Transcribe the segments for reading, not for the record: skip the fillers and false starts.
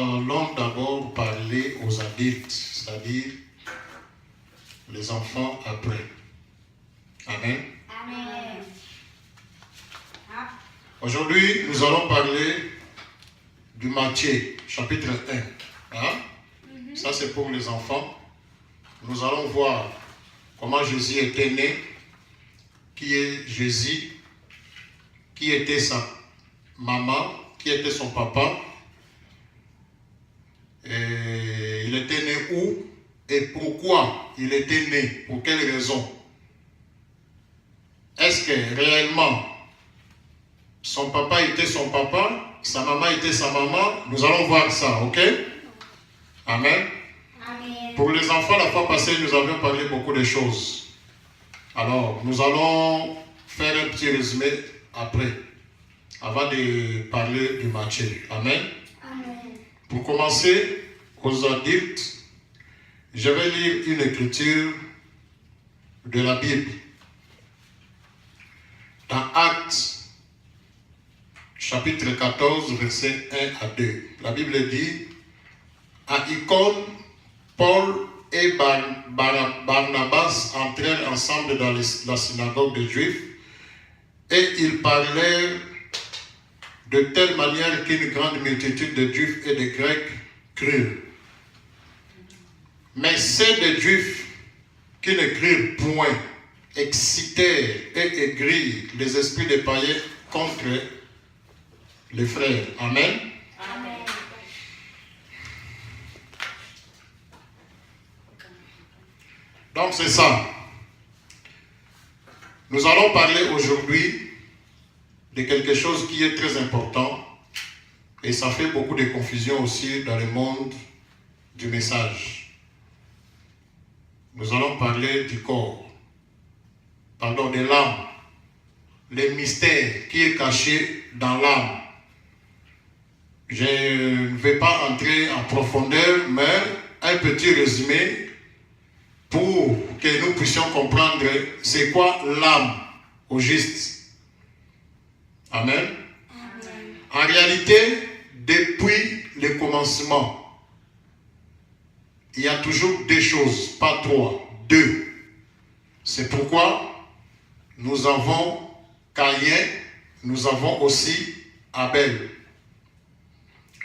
allons d'abord parler aux adultes, c'est-à-dire les enfants après. Amen. Amen. Aujourd'hui, nous allons parler du Matthieu, chapitre 1. Hein? Ça, c'est pour les enfants. Nous allons voir comment Jésus était né, qui est Jésus, qui était sa maman, qui était son papa, et il était né où et pourquoi il était né, pour quelle raison. Est-ce que réellement son papa était son papa, sa maman était sa maman? Nous allons voir ça, ok? Amen. Amen. Pour les enfants, la fois passée, nous avions parlé beaucoup de choses. Alors, nous allons faire un petit résumé après, avant de parler du Matthieu. Amen. Amen. Pour commencer, aux adultes, je vais lire une écriture de la Bible. Dans Actes, chapitre 14, versets 1 à 2. La Bible dit, à Icône, Paul et Barnabas entrèrent ensemble dans la synagogue des Juifs et ils parlèrent de telle manière qu'une grande multitude de Juifs et de Grecs crurent. Mais ceux des Juifs qui ne crurent point excitèrent et aigrirent les esprits des païens contre les frères. Amen. Amen. Donc c'est ça. Nous allons parler aujourd'hui de quelque chose qui est très important et ça fait beaucoup de confusion aussi dans le monde du message. Nous allons parler du corps, pardon, de l'âme, le mystère qui est caché dans l'âme. Je ne vais pas entrer en profondeur, mais un petit résumé pour que nous puissions comprendre c'est quoi l'âme au juste. Amen. Amen. En réalité, depuis le commencement, il y a toujours deux choses, pas trois, deux. C'est pourquoi nous avons Caïn, nous avons aussi Abel.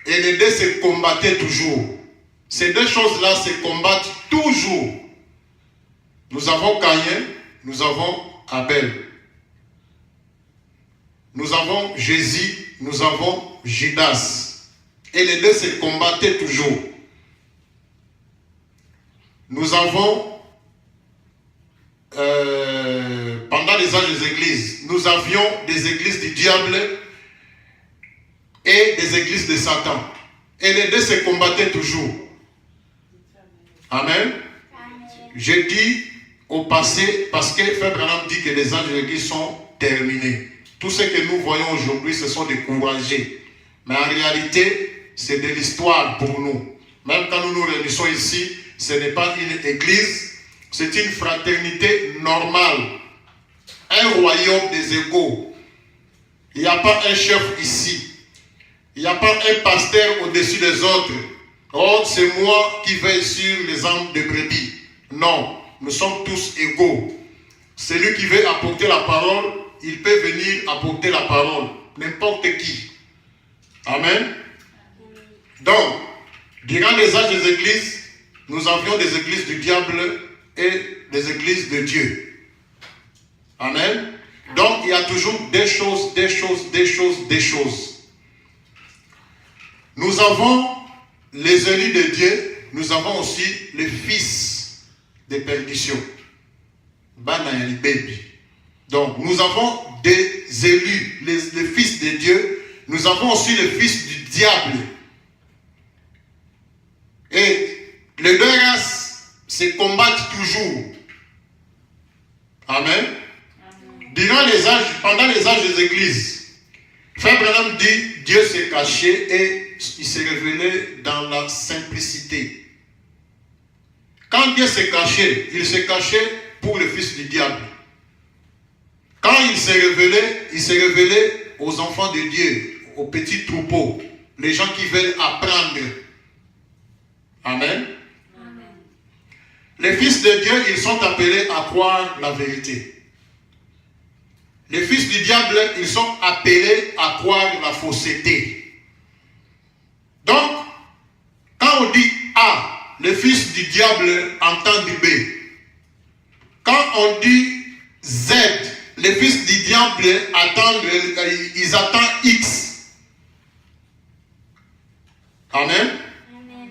Et les deux se combattaient toujours. Ces deux choses-là se combattent toujours. Nous avons Caïn, nous avons Abel. Nous avons Jésus, nous avons Judas. Et les deux se combattaient toujours. Nous avons, pendant les âges des églises, nous avions des églises du diable et des églises de Satan. Et les deux se combattaient toujours. Amen. Amen. Je dis au passé parce que Frère Branham dit que les âges de l'église sont terminés. Tout ce que nous voyons aujourd'hui, ce sont des couragés. Mais en réalité, c'est de l'histoire pour nous. Même quand nous nous réunissons ici, ce n'est pas une église, c'est une fraternité normale. Un royaume des égaux. Il n'y a pas un chef ici. Il n'y a pas un pasteur au-dessus des autres. Oh, c'est moi qui veille sur les âmes de brebis. Non, nous sommes tous égaux. Celui qui veut apporter la parole, il peut venir apporter la parole. N'importe qui. Amen. Donc, durant les âges des églises, nous avions des églises du diable et des églises de Dieu. Amen. Donc, il y a toujours des choses. Nous avons les élus de Dieu, nous avons aussi les fils de perdition. Donc, nous avons des élus, les fils de Dieu, nous avons aussi les fils du diable. Et les deux races se combattent toujours. Amen. Durant les âges, pendant les âges des églises, Frère Branham dit Dieu s'est caché et il s'est révélé dans la simplicité. Quand Dieu s'est caché, il s'est caché pour le fils du diable. Quand il s'est révélé aux enfants de Dieu, aux petits troupeaux, les gens qui veulent apprendre Amen. Amen. Les fils de Dieu, ils sont appelés à croire la vérité. Les fils du diable, ils sont appelés à croire la fausseté. Donc, quand on dit A, les fils du diable entendent B. Quand on dit Z, les fils du diable ils attendent X. Amen. Amen.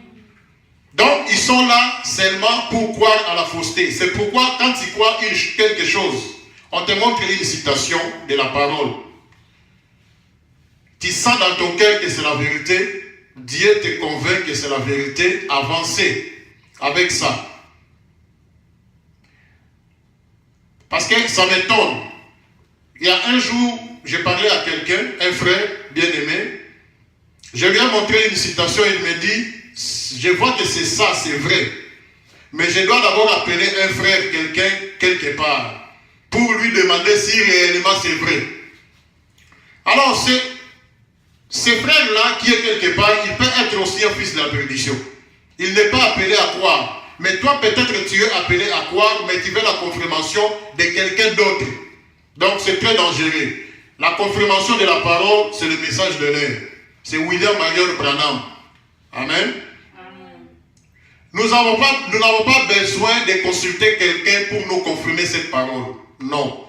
Donc, ils sont là seulement pour croire à la fausseté. C'est pourquoi, quand tu crois quelque chose, on te montre une citation de la parole. Tu sens dans ton cœur que c'est la vérité. Dieu te convainc que c'est la vérité. Avancez avec ça. Parce que ça m'étonne. Il y a un jour, j'ai parlé à quelqu'un, un frère bien-aimé. Je lui ai montré une citation, il me dit, je vois que c'est ça, c'est vrai. Mais je dois d'abord appeler un frère, quelqu'un, quelque part, pour lui demander si réellement c'est vrai. Alors, ce frère-là, qui est quelque part, il peut être aussi un fils de la perdition. Il n'est pas appelé à croire. Mais toi, peut-être tu es appelé à croire, mais tu veux la confirmation de quelqu'un d'autre. Donc, c'est très dangereux. La confirmation de la parole, c'est le message de l'air. C'est William Marion Branham. Amen. Amen. Nous n'avons pas besoin de consulter quelqu'un pour nous confirmer cette parole. Non.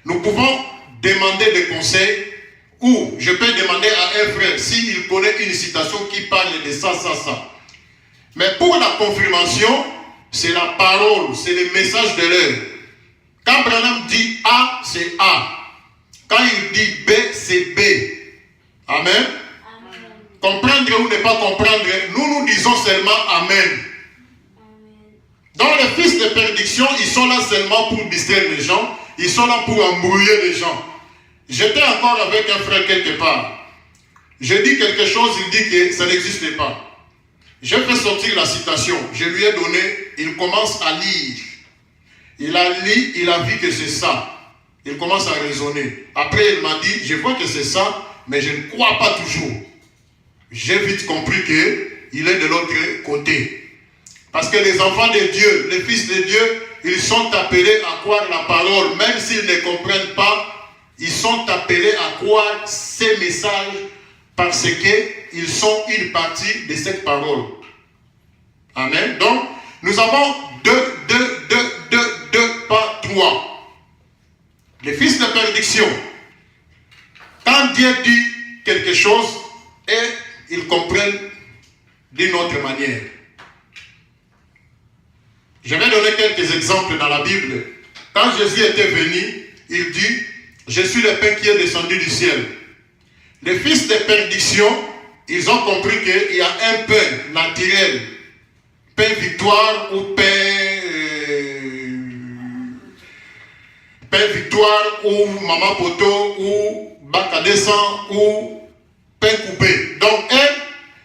Nous pouvons demander des conseils ou je peux demander à un frère s'il connaît une citation qui parle de ça, ça, ça. Mais pour la confirmation, c'est la parole, c'est le message de l'heure. Quand Branham dit A, c'est A. Quand il dit B, c'est B. Amen. Amen. Comprendre ou ne pas comprendre, nous disons seulement Amen. Donc les fils de perdition, ils sont là seulement pour distraire les gens. Ils sont là pour embrouiller les gens. J'étais encore avec un frère quelque part. Je dis quelque chose, il dit que ça n'existe pas. Je fais sortir la citation. Je lui ai donné, il commence à lire. Il a lu, il a vu que c'est ça. Il commence à raisonner. Après, il m'a dit, je vois que c'est ça, mais je ne crois pas toujours. J'ai vite compris qu'il est de l'autre côté. Parce que les enfants de Dieu, les fils de Dieu, ils sont appelés à croire la parole. Même s'ils ne comprennent pas, ils sont appelés à croire ces messages parce qu'ils sont une partie de cette parole. Amen. Donc, nous avons pas trois. Les fils de perdition. Quand Dieu dit quelque chose, et ils comprennent d'une autre manière. Je vais donner quelques exemples dans la Bible. Quand Jésus était venu, il dit, je suis le pain qui est descendu du ciel. Les fils de perdition, ils ont compris qu'il y a un pain naturel, pain victoire ou pain victoire ou maman poto ou bac à descend ou pain coupé. Donc,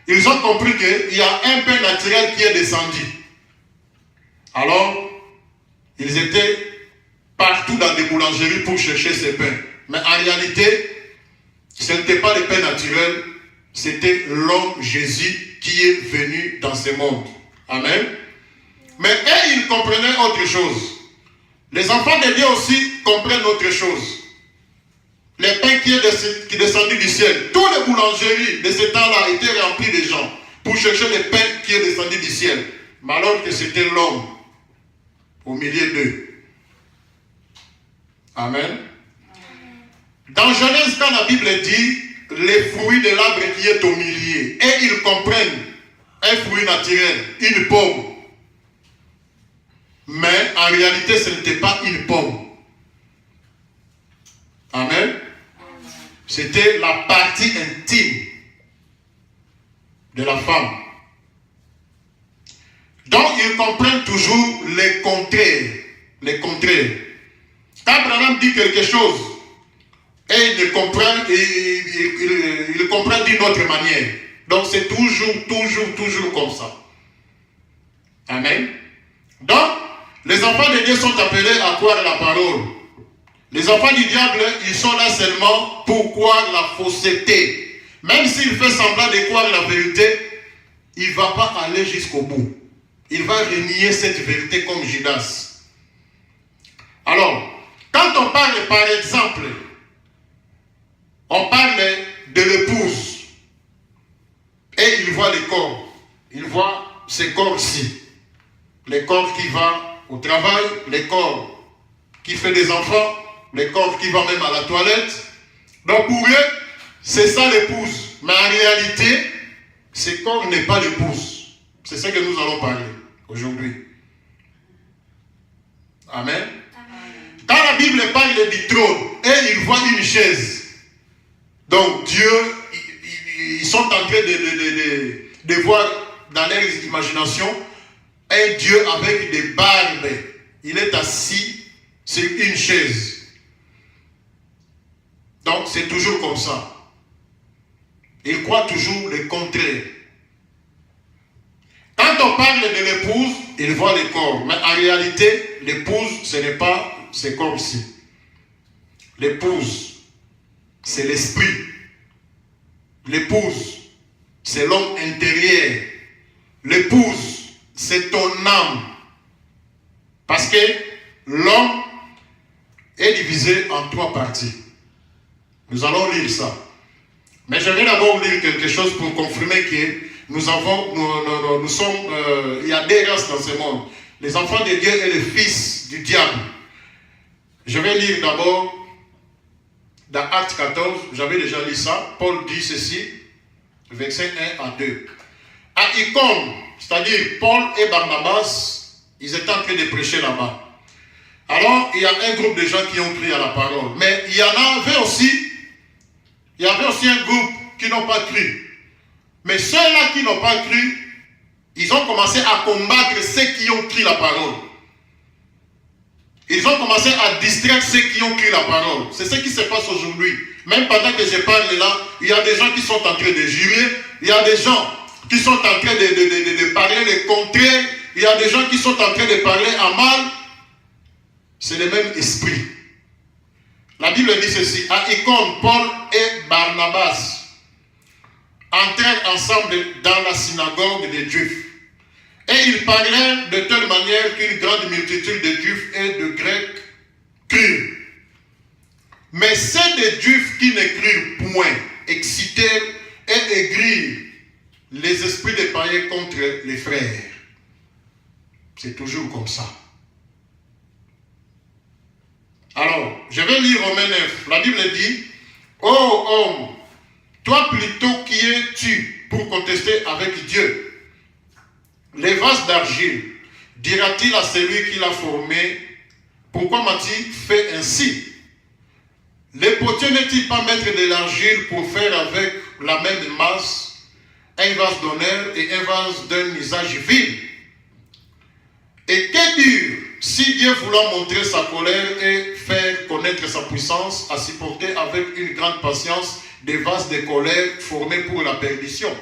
ils ont compris qu'il y a un pain naturel qui est descendu. Alors, ils étaient partout dans des boulangeries pour chercher ces pains. Mais en réalité, ce n'était pas le pain naturel, c'était l'homme Jésus qui est venu dans ce monde. Amen. Mais eux, ils comprenaient autre chose. Les enfants de Dieu aussi comprennent autre chose. Le pain qui est descendu du ciel, toutes les boulangeries de ce temps-là étaient remplies de gens pour chercher le pain qui est descendu du ciel. Mais alors que c'était l'homme au milieu d'eux. Amen. Dans Genèse, quand la Bible dit les fruits de l'arbre qui est au milieu, et ils comprennent un fruit naturel, une pomme. Mais en réalité, ce n'était pas une pomme. Amen. C'était la partie intime de la femme. Donc, ils comprennent toujours les contraires. Les contraires. Quand Abraham dit quelque chose, et il comprend d'une autre manière. Donc, c'est toujours comme ça. Amen. Donc, les enfants de Dieu sont appelés à croire la parole. Les enfants du diable, ils sont là seulement pour croire la fausseté. Même s'il fait semblant de croire la vérité, il ne va pas aller jusqu'au bout. Il va renier cette vérité comme Judas. Alors, quand on parle par exemple, on parle de l'épouse et il voit les corps. Il voit ces corps-ci. Les corps qui vont au travail, les corps qui font des enfants, les corps qui vont même à la toilette. Donc pour eux, c'est ça l'épouse. Mais en réalité, ce corps n'est pas l'épouse. C'est ce que nous allons parler aujourd'hui. Amen. Quand la Bible parle du trône, et il voit une chaise. Donc Dieu, ils sont en train de voir dans leur imagination un Dieu avec des barbes. Il est assis sur une chaise. Donc c'est toujours comme ça. Il croit toujours le contraire. Quand on parle de l'épouse, il voit les corps. Mais en réalité, l'épouse, ce n'est pas ces corps-ci. L'épouse, c'est l'esprit. L'épouse, c'est l'homme intérieur. L'épouse, c'est ton âme. Parce que l'homme est divisé en 3 parties. Nous allons lire ça. Mais je vais d'abord lire quelque chose pour confirmer que nous sommes, il y a 2 races dans ce monde. Les enfants de Dieu et les fils du diable. Je vais lire d'abord dans Acte 14, j'avais déjà lu ça. Paul dit ceci, versets 1 à 2. À Icône, c'est-à-dire Paul et Barnabas, ils étaient en train de prêcher là-bas. Alors, il y a un groupe de gens qui ont cru à la parole. Mais il y avait aussi un groupe qui n'ont pas cru. Mais ceux-là qui n'ont pas cru, ils ont commencé à combattre ceux qui ont cru la parole. Ils ont commencé à distraire ceux qui ont cru la parole. C'est ce qui se passe aujourd'hui. Même pendant que je parle là, il y a des gens qui sont en train de jurer. Il y a des gens qui sont en train de parler le contraire. Il y a des gens qui sont en train de parler en mal. C'est le même esprit. La Bible dit ceci. À Icône, Paul et Barnabas entrèrent ensemble dans la synagogue des Juifs. Et ils parlèrent de telle manière qu'une grande multitude de Juifs et de Grecs crurent. Mais ceux des Juifs qui ne crurent point excitèrent et aigrirent les esprits des païens contre les frères. C'est toujours comme ça. Alors, je vais lire Romains 9. La Bible dit, « Ô homme, toi plutôt qui es-tu pour contester avec Dieu? Les vases d'argile, dira-t-il à celui qui l'a formé, pourquoi m'as-tu fait ainsi? Les potiers n'est-il pas maître de l'argile pour faire avec la même masse un vase d'honneur et un vase d'un usage vil? Et que dire si Dieu voulant montrer sa colère et faire connaître sa puissance, a supporté avec une grande patience des vases de colère formés pour la perdition?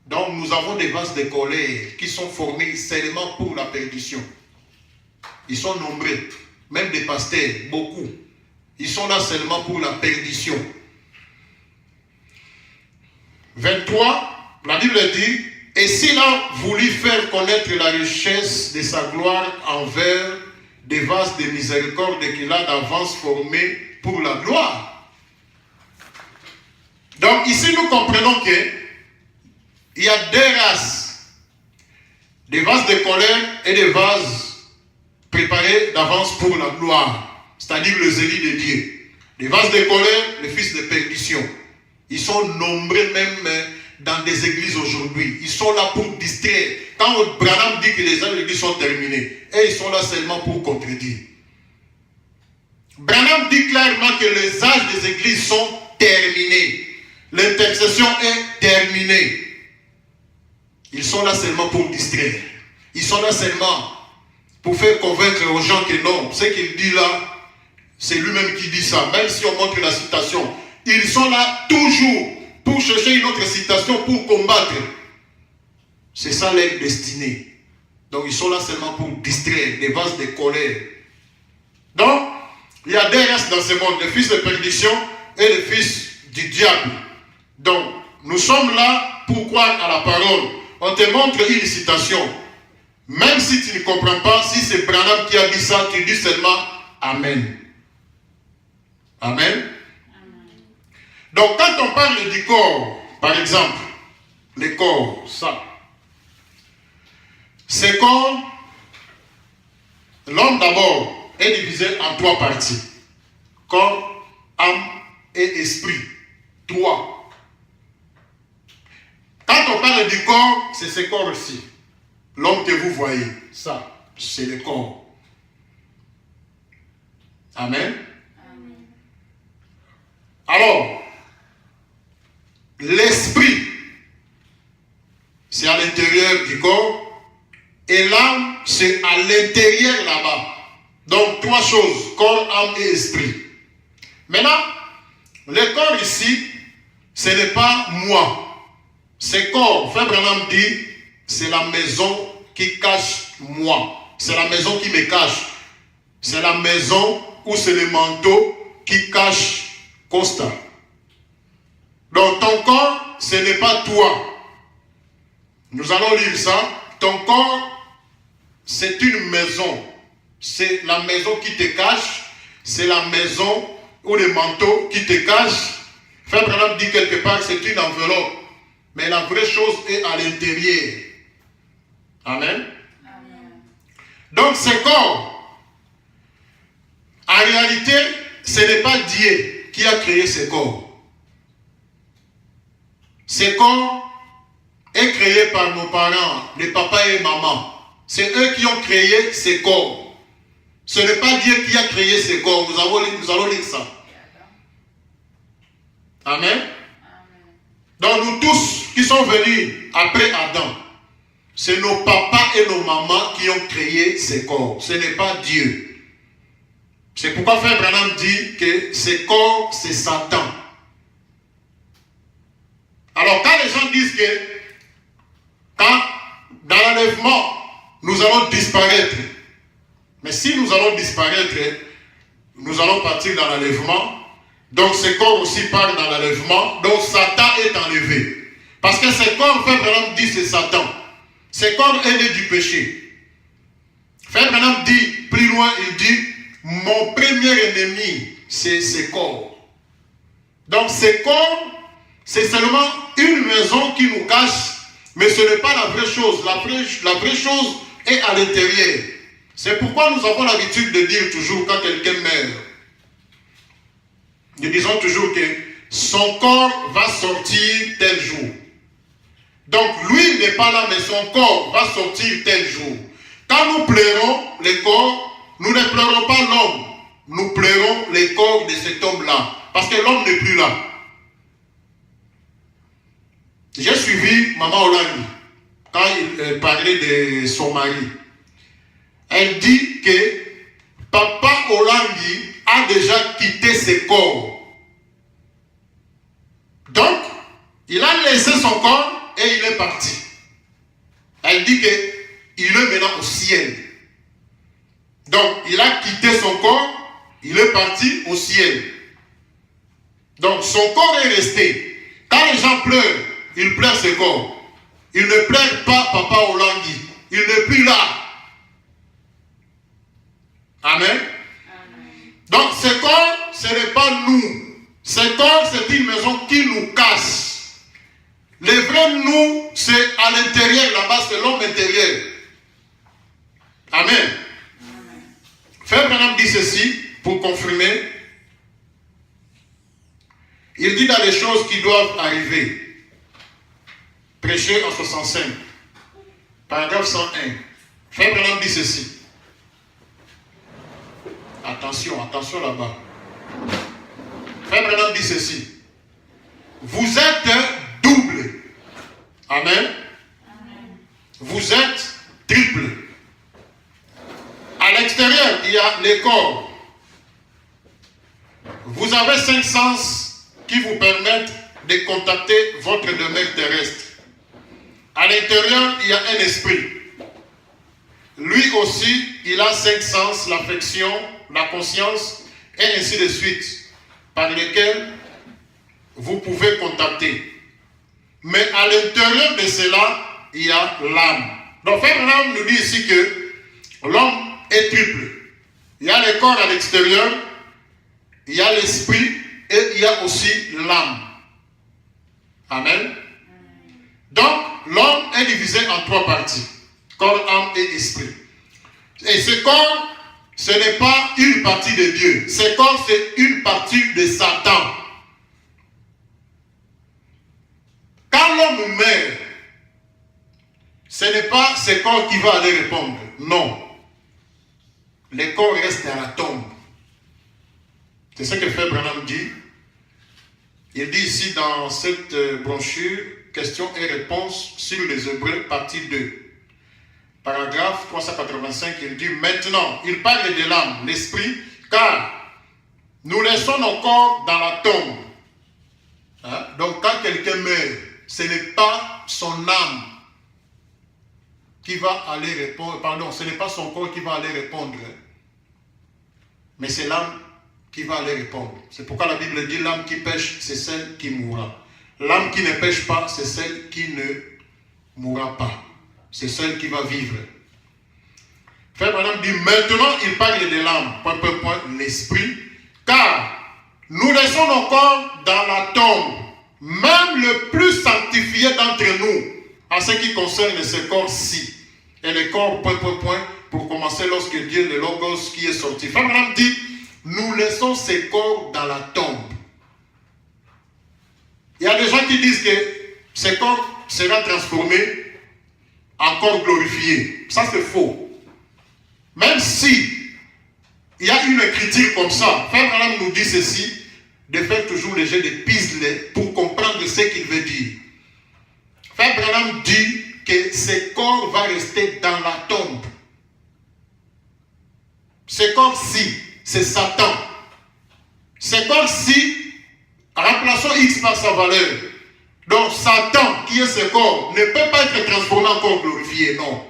Donc nous avons des vases de colère qui sont formés seulement pour la perdition. Ils sont nombreux, même des pasteurs, beaucoup. Ils sont là seulement pour la perdition. 23, la Bible dit, et s'il a voulu faire connaître la richesse de sa gloire envers des vases de miséricorde qu'il a d'avance formés pour la gloire. Donc ici nous comprenons que il y a 2 races, des vases de colère et des vases préparés d'avance pour la gloire, c'est-à-dire le zélie de Dieu. Les vases de colère, les fils de perdition. Ils sont nombreux même dans des églises aujourd'hui. Ils sont là pour distraire. Quand Branham dit que les âges de l'église sont terminés, et ils sont là seulement pour contredire. Branham dit clairement que les âges des églises sont terminés. L'intercession est terminée. Ils sont là seulement pour distraire. Ils sont là seulement pour faire convaincre aux gens que non, ce qu'il dit là, c'est lui-même qui dit ça. Même si on montre la citation, ils sont là toujours pour chercher une autre citation pour combattre. C'est ça leur destinée. Donc ils sont là seulement pour distraire, des vases de colère. Donc, il y a 2 races dans ce monde, les fils de perdition et les fils du diable. Donc, nous sommes là pour croire à la parole. On te montre une citation. Même si tu ne comprends pas, si c'est Branham qui a dit ça, tu dis seulement Amen. Amen. Donc quand on parle du corps, par exemple, le corps, ça, c'est comme l'homme d'abord est divisé en 3 parties. Corps, âme et esprit. 3. Quand on parle du corps, c'est ce corps-ci. L'homme que vous voyez, ça, c'est le corps. Amen. Amen. Alors, l'esprit, c'est à l'intérieur du corps, et l'âme, c'est à l'intérieur là-bas. Donc, 3 choses, corps, âme et esprit. Maintenant, le corps ici, ce n'est pas moi. Ce corps, Frère Branham dit, c'est la maison qui cache moi. C'est la maison qui me cache. C'est la maison où c'est le manteau qui cache Costa. Donc ton corps, ce n'est pas toi. Nous allons lire ça. Ton corps, c'est une maison. C'est la maison qui te cache. C'est la maison ou le manteau qui te cache. Frère Branham dit quelque part, c'est une enveloppe. Mais la vraie chose est à l'intérieur. Amen. Amen. Donc ce corps, en réalité, ce n'est pas Dieu qui a créé ce corps. Ce corps est créé par nos parents, les papas et maman. C'est eux qui ont créé ce corps. Ce n'est pas Dieu qui a créé ce corps. Nous allons lire ça. Amen. Donc nous tous qui sont venus après Adam, c'est nos papas et nos mamans qui ont créé ces corps. Ce n'est pas Dieu. C'est pourquoi Frère Branham dit que ces corps, c'est Satan. Alors quand les gens disent que quand dans l'enlèvement, nous allons disparaître. Mais si nous allons disparaître, nous allons partir dans l'enlèvement. Donc ce corps aussi part dans l'enlèvement. Donc Satan est enlevé. Parce que ce corps, Frère Branham dit, c'est Satan. Ce corps est né du péché. Frère Branham dit, plus loin, il dit, mon premier ennemi, c'est ce corps. Donc ce corps, c'est seulement une maison qui nous cache, mais ce n'est pas la vraie chose. La vraie chose est à l'intérieur. C'est pourquoi nous avons l'habitude de dire toujours, quand quelqu'un meurt, nous disons toujours que son corps va sortir tel jour. Donc lui n'est pas là, mais son corps va sortir tel jour. Quand nous pleurons les corps, nous ne pleurons pas l'homme. Nous pleurons les corps de cet homme-là. Parce que l'homme n'est plus là. J'ai suivi Maman Olani quand il parlait de son mari. Elle dit que Papa Olani a déjà quitté ses corps. Donc, il a laissé son corps et il est parti. Elle dit qu'il est maintenant au ciel. Donc, il a quitté son corps, il est parti au ciel. Donc, son corps est resté. Quand les gens pleurent, ils pleurent ce corps. Ils ne pleurent pas Papa Olandi. Il n'est plus là. Amen. Amen. Donc, ce corps, ce n'est pas nous. Ce corps, c'est une maison qui nous cache. Le vrai nous, c'est à l'intérieur, là-bas, c'est l'homme intérieur. Amen. Amen. Frère Branham dit ceci, pour confirmer. Il dit dans les choses qui doivent arriver. Prêcher en 65. Paragraphe 101. Frère Branham dit ceci. Attention, attention là-bas. Frère Branham dit ceci. Vous êtes double. Amen. Amen. Vous êtes triple. À l'extérieur, il y a les corps. Vous avez 5 sens qui vous permettent de contacter votre demeure terrestre. À l'intérieur, il y a un esprit. Lui aussi, il a 5 sens, l'affection, la conscience, et ainsi de suite, par lesquels vous pouvez contacter. mais à l'intérieur de cela, il y a l'âme. Donc Frère Branham nous dit ici que l'homme est triple. Il y a le corps à l'extérieur, il y a l'esprit et il y a aussi l'âme. Amen. Donc l'homme est divisé en 3 parties. Corps, âme et esprit. Et ce corps, ce n'est pas une partie de Dieu. Ce corps, c'est une partie de Satan. Quand l'homme meurt, ce n'est pas ce corps qui va aller répondre. Non. Le corps reste à la tombe. C'est ce que Frère Branham dit. Il dit ici dans cette brochure, questions et réponses sur les Hébreux, partie 2. Paragraphe 385, il dit maintenant, il parle de l'âme, l'esprit, car nous laissons nos corps dans la tombe. Hein? Donc quand quelqu'un meurt, ce n'est pas son âme qui va aller répondre, pardon, ce n'est pas son corps qui va aller répondre, mais c'est l'âme qui va aller répondre. C'est pourquoi la Bible dit l'âme qui pêche, c'est celle qui mourra. L'âme qui ne pêche pas, c'est celle qui ne mourra pas. C'est celle qui va vivre. Frère Branham dit maintenant il parle de l'âme, l'esprit, car nous laissons nos corps dans la tombe, même le plus sanctifié d'entre nous, en ce qui concerne ce corps-ci. Et le corps, pour commencer, lorsque Dieu, le Logos qui est sorti. Frère Branham dit nous laissons ces corps dans la tombe. Il y a des gens qui disent que ce corps sera transformé en corps glorifié. Ça c'est faux. Même si il y a une écriture comme ça, Frère Branham nous dit ceci, de faire toujours le jeu de pistes pour comprendre ce qu'il veut dire. Frère Branham dit que ce corps va rester dans la tombe. Ce corps-ci, c'est Satan. Ce corps-ci, remplaçons X par sa valeur. Donc Satan, qui est ce corps, ne peut pas être transformé en corps glorifié, non.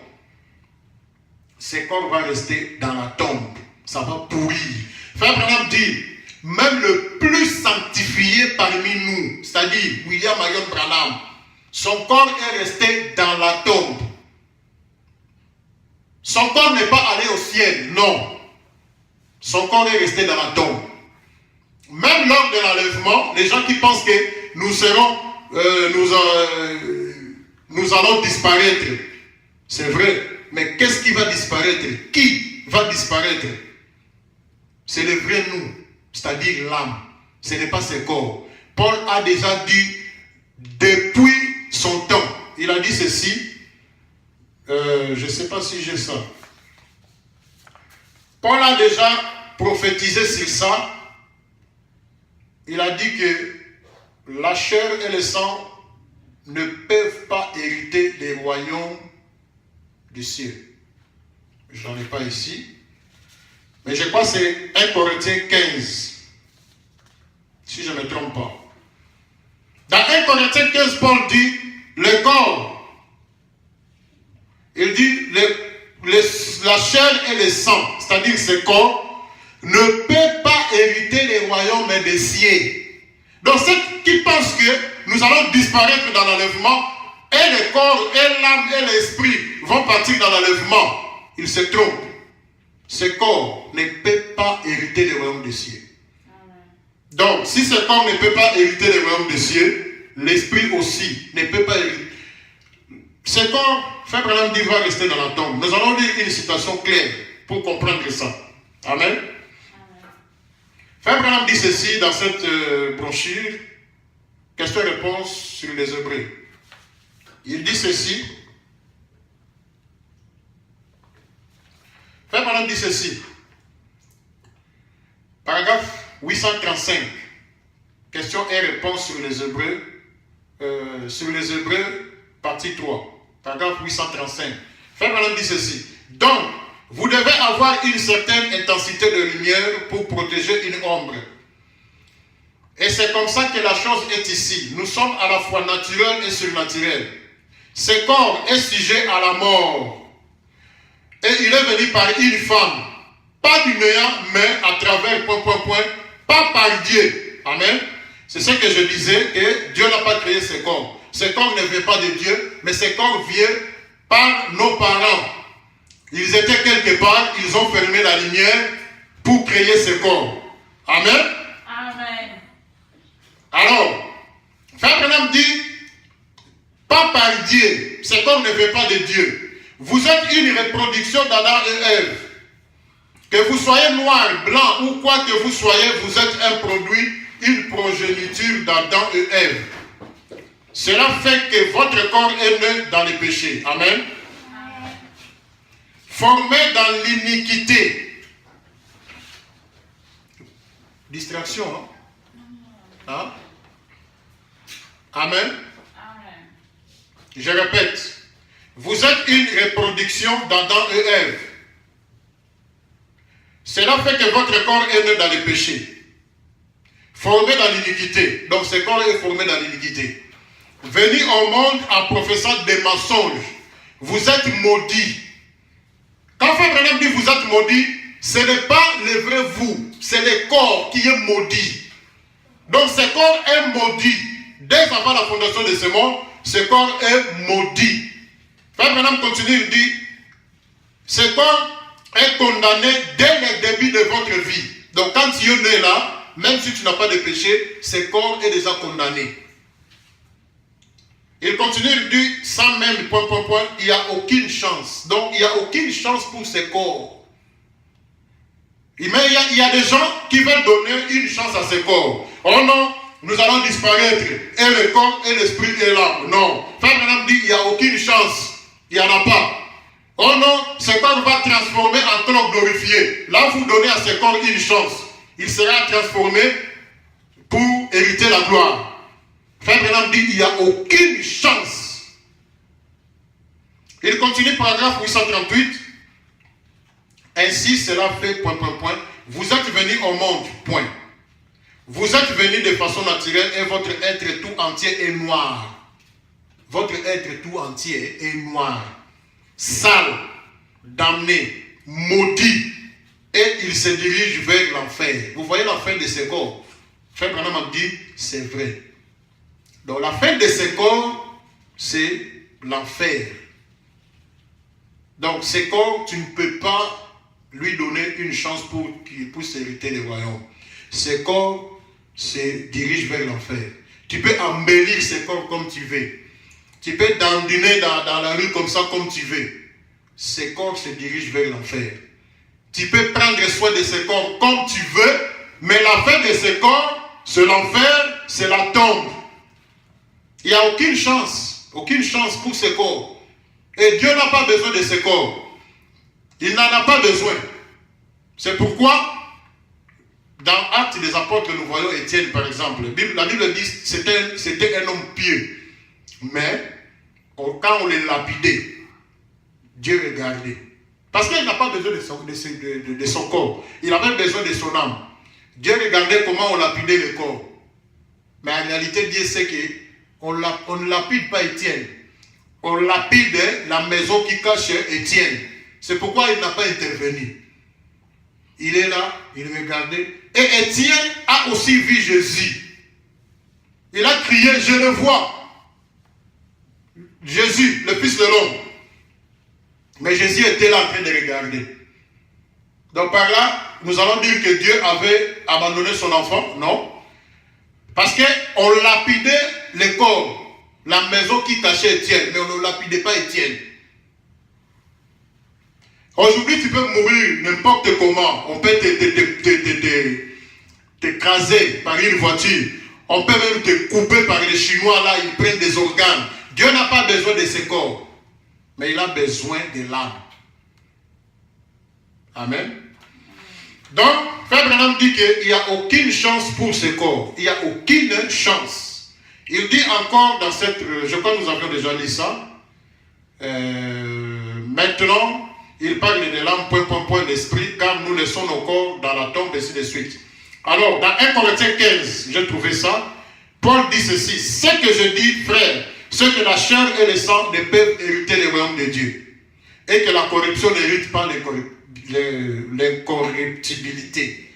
Ce corps va rester dans la tombe. Ça va pourrir. Frère Branham dit, même le plus sanctifié parmi nous, c'est-à-dire William Marion Branham, son corps est resté dans la tombe. Son corps n'est pas allé au ciel, non. Son corps est resté dans la tombe. Même lors de l'enlèvement, les gens qui pensent que nous serons, nous allons disparaître. C'est vrai. Mais qu'est-ce qui va disparaître? Qui va disparaître? C'est le vrai nous, c'est-à-dire l'âme. Ce n'est pas ce corps. Paul a déjà dit depuis son temps. Il a dit ceci. Je ne sais pas si j'ai ça. Paul a déjà prophétisé sur ça. Il a dit que la chair et le sang ne peuvent pas hériter des royaumes du ciel. Je n'en ai pas ici. Mais je crois que c'est 1 Corinthiens 15. Si je ne me trompe pas. Dans 1 Corinthiens 15, Paul dit, le corps, il dit, la chair et le sang, c'est-à-dire ce corps, ne peut pas hériter les royaumes des cieux. Donc ceux qui pensent que nous allons disparaître dans l'enlèvement, et le corps, et l'âme, et l'esprit vont partir dans l'enlèvement, ils se trompent. Ce corps ne peut pas hériter les royaumes des cieux. Donc, si ce corps ne peut pas hériter les royaumes des cieux, l'esprit aussi ne peut pas hériter. Ce corps, Frère Branham dit, va rester dans la tombe. Nous allons lire une citation claire pour comprendre ça. Amen. Frère Branham dit ceci dans cette brochure, question-réponse sur les Hébreux. Il dit ceci. Frère Branham dit ceci. Paragraphe 835. Question et réponse sur les Hébreux, partie 3. Paragraphe 835. Frère Branham dit ceci. Donc, vous devez avoir une certaine intensité de lumière pour protéger une ombre. Et c'est comme ça que la chose est ici. Nous sommes à la fois naturels et surnaturels. Ce corps est sujet à la mort. Et il est venu par une femme. Pas du néant, mais à travers ... pas par Dieu. Amen. C'est ce que je disais, que Dieu n'a pas créé ce corps. Ce corps ne vient pas de Dieu, mais ce corps vient par nos parents. Ils étaient quelque part, ils ont fermé la lumière pour créer ce corps. Amen. Amen. Alors, Frère Branham dit, pas par Dieu, ce corps ne vient pas de Dieu. Vous êtes une reproduction d'Adam et Ève. Que vous soyez noir, blanc ou quoi que vous soyez, vous êtes un produit, une progéniture d'Adam et Ève. Cela fait que votre corps est né dans le péché. Amen. Formé dans l'iniquité. Distraction, hein? Amen. Amen. Je répète. Vous êtes une reproduction d'Adam et Ève. Cela fait que votre corps est né dans le péché. Formé dans l'iniquité. Donc ce corps est formé dans l'iniquité. Venu au monde en professant des mensonges. Vous êtes maudits. Quand Frère Branham dit vous êtes maudits, ce n'est pas le vrai vous. C'est le corps qui est maudit. Donc ce corps est maudit. Dès avant la fondation de ce monde, ce corps est maudit. Frère Branham continue, il dit, ce corps est condamné dès le début de votre vie. Donc quand tu es né là, même si tu n'as pas de péché, ce corps est déjà condamné. Il continue, il dit, sans même il n'y a aucune chance. Donc il n'y a aucune chance pour ce corps. Mais il y a des gens qui veulent donner une chance à ce corps. Oh non, nous allons disparaître. Et le corps, et l'esprit, et l'âme. Non. Frère Branham dit, il n'y a aucune chance. Il n'y en a pas. Oh non, ce corps va transformer en corps glorifié. Là, vous donnez à ce corps une chance. Il sera transformé pour hériter la gloire. Frère Branham dit, il n'y a aucune chance. Il continue, paragraphe 838. Ainsi, cela fait, ... Vous êtes venus au monde, point. Vous êtes venus de façon naturelle et votre être tout entier est noir. Votre être tout entier est noir. Sale, damné, maudit. Et il se dirige vers l'enfer. Vous voyez la fin de ce corps. Frère Branham a dit, c'est vrai. Donc la fin de ce corps, c'est l'enfer. Donc ce corps, tu ne peux pas lui donner une chance pour qu'il puisse hériter le royaume. Ce corps se dirige vers l'enfer. Tu peux embellir ce corps comme tu veux. Tu peux dandiner dans la rue comme ça comme tu veux. Ce corps se dirige vers l'enfer. Tu peux prendre soin de ce corps comme tu veux, mais la fin de ce corps, c'est l'enfer, c'est la tombe. Il n'y a aucune chance pour ce corps. Et Dieu n'a pas besoin de ce corps. Il n'en a pas besoin. C'est pourquoi, dans Actes des Apôtres, nous voyons Étienne par exemple. La Bible dit que c'était un homme pieux. Mais, quand on le lapidait, Dieu regardait. Parce qu'il n'a pas besoin de son corps. Il avait besoin de son âme. Dieu regardait comment on lapidait le corps. Mais en réalité, Dieu sait qu'on ne lapide pas Étienne. On lapide la maison qui cache Étienne. C'est pourquoi il n'a pas intervenu. Il est là, il regardait. Et Étienne a aussi vu Jésus. Il a crié, je le vois. Jésus, le Fils de l'homme. Mais Jésus était là en train de regarder. Donc par là, nous allons dire que Dieu avait abandonné son enfant. Non. Parce qu'on lapidait le corps. La maison qui cachait Étienne. Mais on ne lapidait pas Étienne. Aujourd'hui, tu peux mourir n'importe comment. On peut t'écraser par une voiture. On peut même te couper par les Chinois là, ils prennent des organes. Dieu n'a pas besoin de ce corps. Mais il a besoin de l'âme. Amen. Donc, Frère Branham dit qu'il n'y a aucune chance pour ce corps. Il n'y a aucune chance. Il dit encore dans cette... Je crois que nous avions déjà lu ça. Maintenant, il parle de l'âme, d'esprit, car nous laissons nos corps dans la tombe, ainsi de suite. Alors, dans 1 Corinthiens 15, j'ai trouvé ça. Paul dit ceci. Ce que je dis, frère, c'est que la chair et le sang ne peuvent hériter le royaume de Dieu. Et que la corruption n'hérite pas l'incorruptibilité.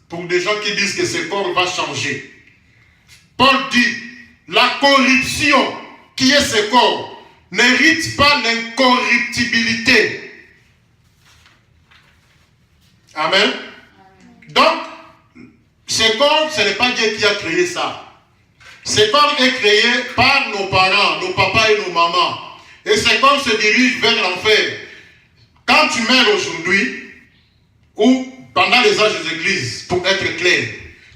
Pour des gens qui disent que ce corps va changer. Paul dit, la corruption qui est ce corps, n'hérite pas l'incorruptibilité. Amen. Donc, ce corps, ce n'est pas Dieu qui a créé ça. Ce corps est créé par nos parents, nos papas et nos mamans. Et ce corps se dirige vers l'enfer. Quand tu meurs aujourd'hui, ou pendant les âges des églises, pour être clair,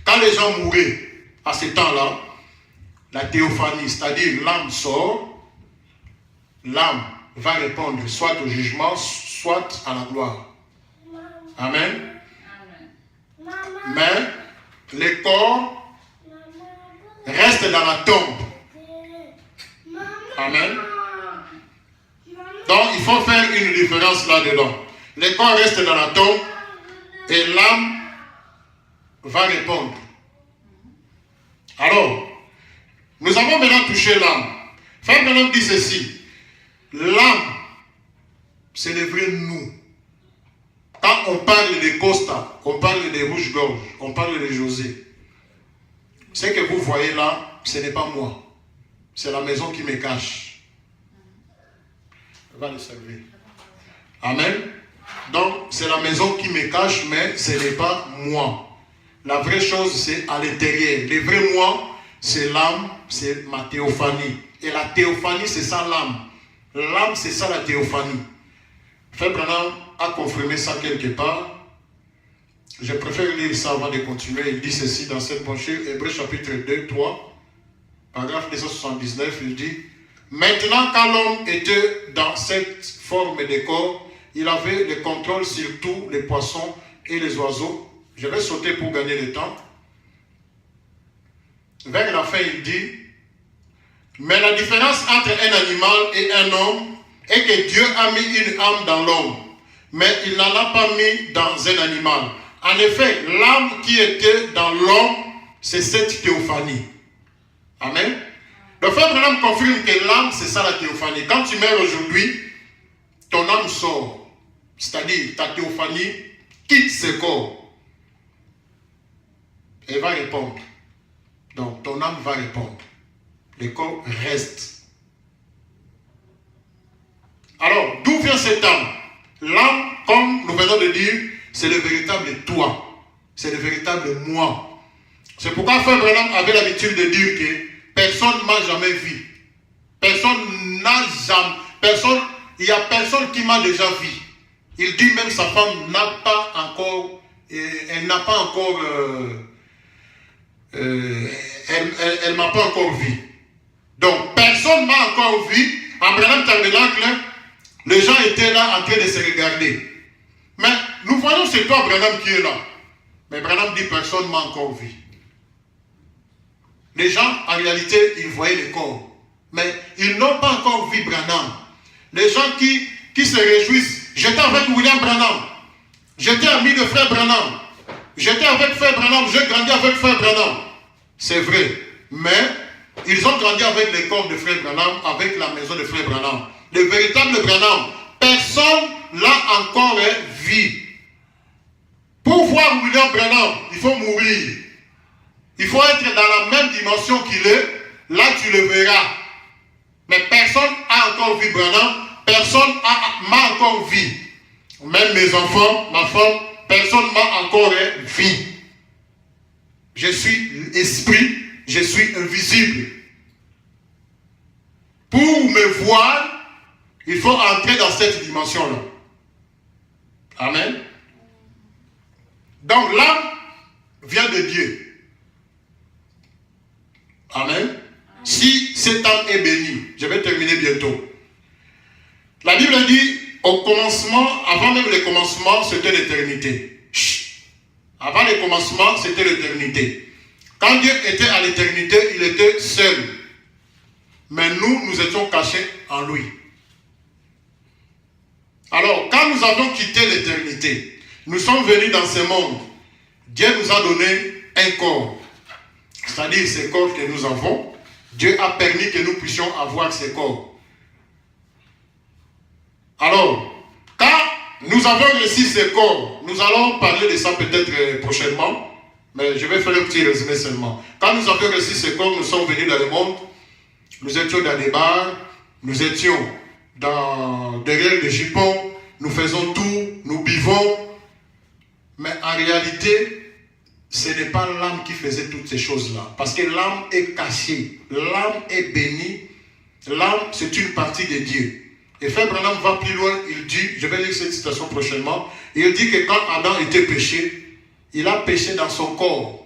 quand les gens mouraient à ce temps-là, la théophanie, c'est-à-dire l'âme sort, l'âme va répondre soit au jugement, soit à la gloire. Amen. Mais le corps reste dans la tombe. Amen. Donc il faut faire une différence là-dedans. Le corps reste dans la tombe et l'âme va répondre. Alors, nous avons maintenant touché l'âme. Frère Branham dit ceci. L'âme, c'est le vrai nous. Quand on parle de Costa, on parle de Rouge-Gorge, on parle de José. Ce que vous voyez là, ce n'est pas moi. C'est la maison qui me cache. Va le servir. Amen. Donc, c'est la maison qui me cache, mais ce n'est pas moi. La vraie chose, c'est à l'intérieur. Le vrai moi, c'est l'âme, c'est ma théophanie. Et la théophanie, c'est ça l'âme. L'âme, c'est ça la théophanie. Frère Branham a confirmé ça quelque part. Je préfère lire ça avant de continuer. Il dit ceci dans cette brochure, Hébreux chapitre 2, 3, paragraphe 279, il dit: maintenant, quand l'homme était dans cette forme de corps, il avait le contrôle sur tous les poissons et les oiseaux. Je vais sauter pour gagner le temps. Vers la fin, il dit: mais la différence entre un animal et un homme est que Dieu a mis une âme dans l'homme, mais il n'en a pas mis dans un animal. En effet, l'âme qui était dans l'homme, c'est cette théophanie. Amen. Le frère Branham confirme que l'âme, c'est ça la théophanie. Quand tu meurs aujourd'hui, ton âme sort. C'est-à-dire, ta théophanie quitte ce corps. Elle va répondre. Donc, ton âme va répondre. Le corps reste. Alors, d'où vient cette âme? L'âme, comme nous venons de dire, c'est le véritable toi. C'est le véritable moi. C'est pourquoi Frère Branham avait l'habitude de dire que personne ne m'a jamais vu. Personne n'a jamais. Il n'y a personne qui m'a déjà vu. Il dit même sa femme n'a pas encore. Elle n'a pas encore. Elle m'a pas encore vu. Donc personne ne m'a encore vu. En Branham Tabernacle, les gens étaient là en train de se regarder. Mais nous voyons c'est toi Branham qui est là. Mais Branham dit personne ne m'a encore vu. Les gens en réalité ils voyaient le corps. Mais ils n'ont pas encore vu Branham. Les gens qui se réjouissent. J'étais avec William Branham. J'étais ami de Frère Branham. J'étais avec Frère Branham. J'ai grandi avec Frère Branham. C'est vrai. Mais ils ont grandi avec les corps de Frère Branham, avec la maison de Frère Branham. Le véritable Branham, personne l'a encore vu. Pour voir William Branham, il faut mourir. Il faut être dans la même dimension qu'il est. Là, tu le verras. Mais personne n'a encore vu Branham. Personne m'a encore vu. Même mes enfants, ma femme, personne ne m'a encore vu. Je suis esprit, je suis invisible. Pour me voir, il faut entrer dans cette dimension-là. Amen. Donc l'âme vient de Dieu. Amen. Si cette âme est bénie, je vais terminer bientôt. La Bible dit, au commencement, avant même le commencement, c'était l'éternité. Avant le commencement, c'était l'éternité. Quand Dieu était à l'éternité, il était seul. Mais nous étions cachés en lui. Alors, quand nous avons quitté l'éternité, nous sommes venus dans ce monde. Dieu nous a donné un corps. C'est-à-dire ce corps que nous avons. Dieu a permis que nous puissions avoir ce corps. Alors, quand nous avons reçu ce corps, nous allons parler de ça peut-être prochainement, mais je vais faire un petit résumé seulement. Quand nous avons reçu ce corps, nous sommes venus dans le monde nous étions dans des bars, nous étions derrière des jupons, nous faisons tout, nous buvons. Mais en réalité, ce n'est pas l'âme qui faisait toutes ces choses-là. Parce que l'âme est cachée, l'âme est bénie, l'âme c'est une partie de Dieu. Et Frère Branham va plus loin, il dit, je vais lire cette citation prochainement, il dit que quand Adam était péché, il a péché dans son corps.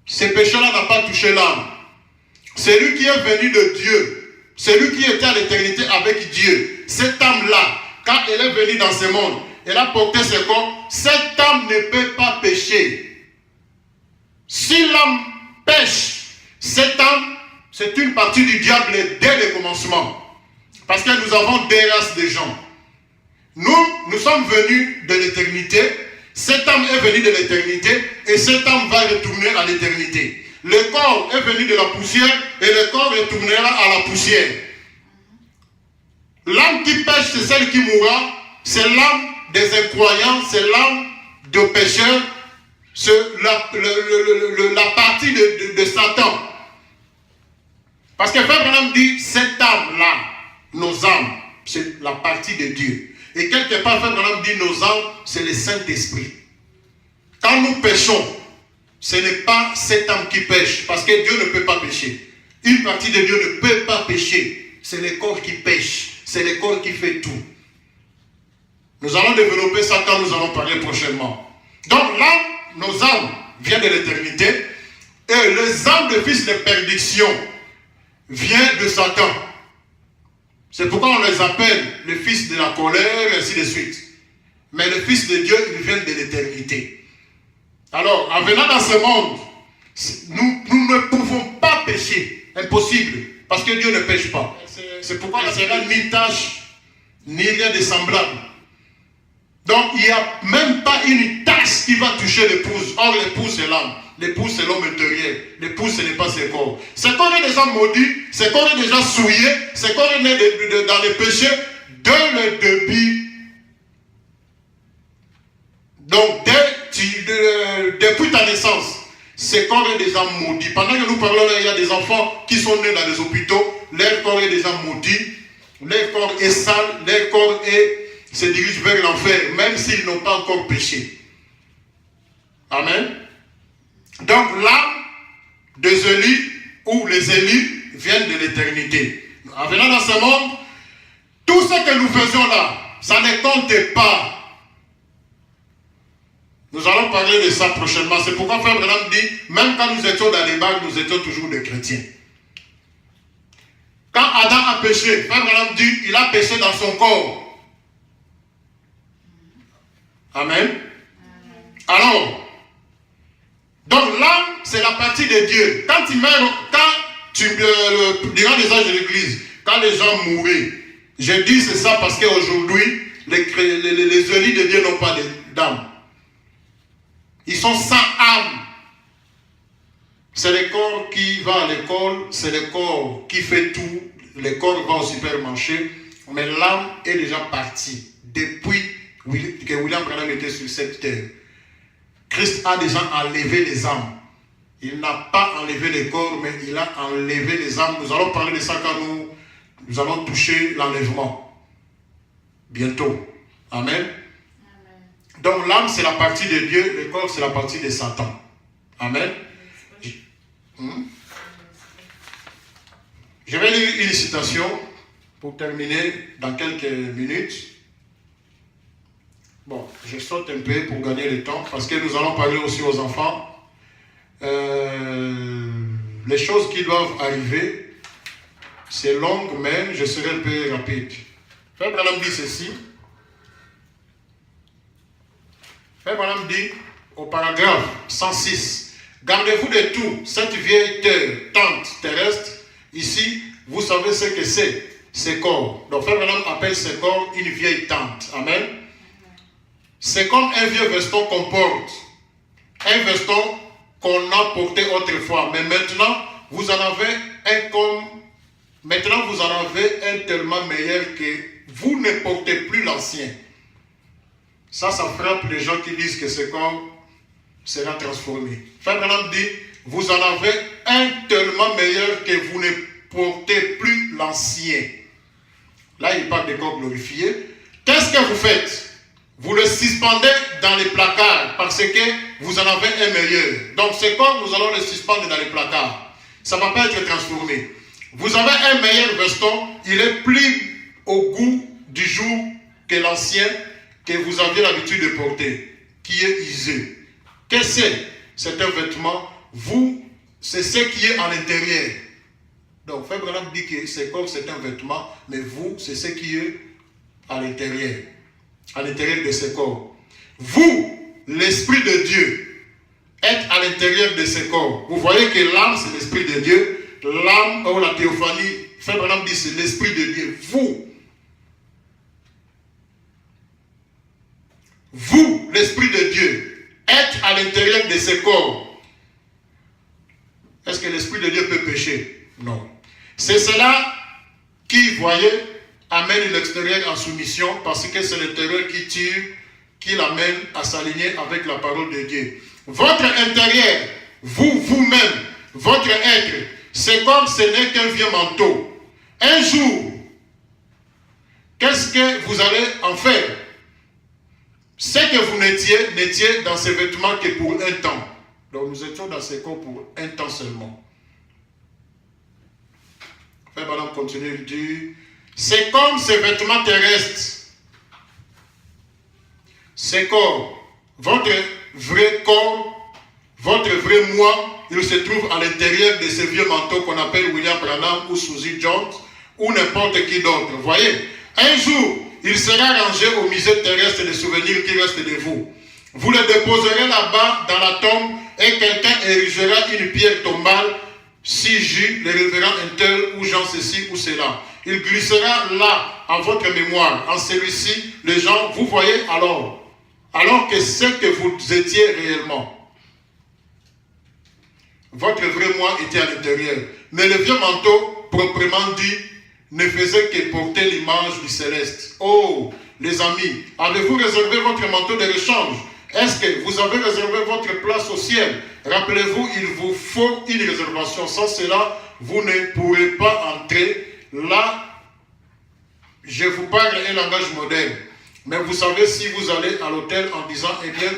Ce péché-là n'a pas touché l'âme. C'est lui qui est venu de Dieu. C'est lui qui était à l'éternité avec Dieu. Cette âme-là, quand elle est venue dans ce monde, elle a porté ce corps. Cette âme ne peut pas pécher. Si l'âme pêche, cette âme, c'est une partie du diable dès le commencement. Parce que nous avons des races de gens. Nous sommes venus de l'éternité. Cette âme est venue de l'éternité et cette âme va retourner à l'éternité. Le corps est venu de la poussière et le corps retournera à la poussière. L'âme qui pêche, c'est celle qui mourra. C'est l'âme des incroyants, c'est l'âme de pécheurs, c'est la partie de Satan. Parce que Frère Branham dit, cette âme-là, nos âmes, c'est la partie de Dieu. Et quelque part, Frère Branham dit, nos âmes, c'est le Saint-Esprit. Quand nous péchons, ce n'est pas cette âme qui pêche, parce que Dieu ne peut pas pécher. Une partie de Dieu ne peut pas pécher. C'est le corps qui pêche. C'est le corps qui fait tout. Nous allons développer ça quand nous allons parler prochainement. Donc là, nos âmes viennent de l'éternité. Et les âmes de fils de perdition viennent de Satan. C'est pourquoi on les appelle les fils de la colère, et ainsi de suite. Mais les fils de Dieu, ils viennent de l'éternité. Alors, en venant dans ce monde, nous ne pouvons pas pécher. Impossible. Parce que Dieu ne pêche pas. C'est pourquoi il n'y a ni tâche, ni rien de semblable. Donc, il n'y a même pas une tâche qui va toucher l'épouse. Or, l'épouse, c'est l'âme. L'épouse, c'est l'homme intérieur. L'épouse, ce n'est pas ses corps. Ses corps est déjà maudit, ses corps est déjà souillé, ses corps est né dans les péchés de le début. Donc, depuis ta naissance, ses corps est déjà maudit. Pendant que nous parlons là, il y a des enfants qui sont nés dans les hôpitaux, leur corps est déjà maudit, leur corps est sale, leur corps se dirige vers l'enfer, même s'ils n'ont pas encore péché. Amen. Donc l'âme des élus ou les élus viennent de l'éternité. En venant dans ce monde, tout ce que nous faisons là, ça ne compte pas. Nous allons parler de ça prochainement. C'est pourquoi Frère Branham dit, même quand nous étions dans les bacs, nous étions toujours des chrétiens. Quand Adam a péché, Frère Branham dit, il a péché dans son corps. Amen. Alors, donc l'âme, c'est la partie de Dieu. Quand tu meurs, durant les âges de l'église, quand les gens mouraient, je dis c'est ça parce qu'aujourd'hui, les élus de Dieu n'ont pas d'âme. Ils sont sans âme. C'est le corps qui va à l'école, c'est le corps qui fait tout. Le corps va au supermarché, mais l'âme est déjà partie depuis que William Branham était sur cette terre. Christ a déjà enlevé les âmes. Il n'a pas enlevé les corps, mais il a enlevé les âmes. Nous allons parler de ça quand nous allons toucher l'enlèvement. Bientôt. Amen. Donc l'âme, c'est la partie de Dieu, le corps, c'est la partie de Satan. Amen. Je vais lire une citation pour terminer dans quelques minutes. Bon, je saute un peu pour gagner le temps parce que nous allons parler aussi aux enfants. Les choses qui doivent arriver, c'est long, mais je serai un peu rapide. Frère Branham dit ceci. Frère Branham dit au paragraphe 106, gardez-vous de tout, cette vieille terre, tente terrestre, ici, vous savez ce que c'est, ces corps. Donc Frère Branham appelle ces corps une vieille tente. Amen. C'est comme un vieux veston qu'on porte. Un veston qu'on a porté autrefois. Mais maintenant, vous en avez un comme... Maintenant, vous en avez un tellement meilleur que vous ne portez plus l'ancien. Ça frappe les gens qui disent que ce corps sera transformé. Frère Branham dit, vous en avez un tellement meilleur que vous ne portez plus l'ancien. Là, il parle de corps glorifiés. Qu'est-ce que vous faites? Vous le suspendez dans les placards parce que vous en avez un meilleur. Donc, ce corps, nous allons le suspendre dans les placards. Ça ne va pas être transformé. Vous avez un meilleur veston, il est plus au goût du jour que l'ancien que vous aviez l'habitude de porter, qui est usé. Qu'est-ce que c'est? C'est un vêtement. Vous, c'est ce qui est à l'intérieur. Donc, Frère Branham dit que c'est comme c'est un vêtement, mais vous, c'est ce qui est à l'intérieur de ce corps. Vous, l'Esprit de Dieu, êtes à l'intérieur de ce corps. Vous voyez que l'âme, c'est l'Esprit de Dieu. L'âme, ou la théophanie, Frère Branham dit c'est l'Esprit de Dieu. Vous, l'Esprit de Dieu, êtes à l'intérieur de ce corps. Est-ce que l'Esprit de Dieu peut pécher? Non. C'est cela qui, voyez, amène l'extérieur en soumission parce que c'est l'intérieur qui tire, qui l'amène à s'aligner avec la parole de Dieu. Votre intérieur, vous-même, votre être, c'est comme ce n'est qu'un vieux manteau. Un jour, qu'est-ce que vous allez en faire? Ce que vous n'étiez dans ces vêtements que pour un temps. Donc nous étions dans ce corps pour un temps seulement. Frère Branham continue de dire, c'est comme ces vêtements terrestres. Ce corps, votre vrai corps, votre vrai moi, il se trouve à l'intérieur de ce vieux manteau qu'on appelle William Branham ou Susie Jones ou n'importe qui d'autre. Voyez, un jour, il sera rangé au musée terrestre des souvenirs qui restent de vous. Vous le déposerez là-bas dans la tombe et quelqu'un érigera une pierre tombale, si J, le révérend un tel ou Jean ceci ou cela. Il glissera là à votre mémoire. En celui-ci, les gens, vous voyez alors que ce que vous étiez réellement. Votre vrai moi était à l'intérieur. Mais le vieux manteau, proprement dit, ne faisait que porter l'image du céleste. Oh, les amis, avez-vous réservé votre manteau de rechange? Est-ce que vous avez réservé votre place au ciel? Rappelez-vous, il vous faut une réservation. Sans cela, vous ne pourrez pas entrer. Là, je vous parle un langage moderne. Mais vous savez, si vous allez à l'hôtel en disant, eh bien,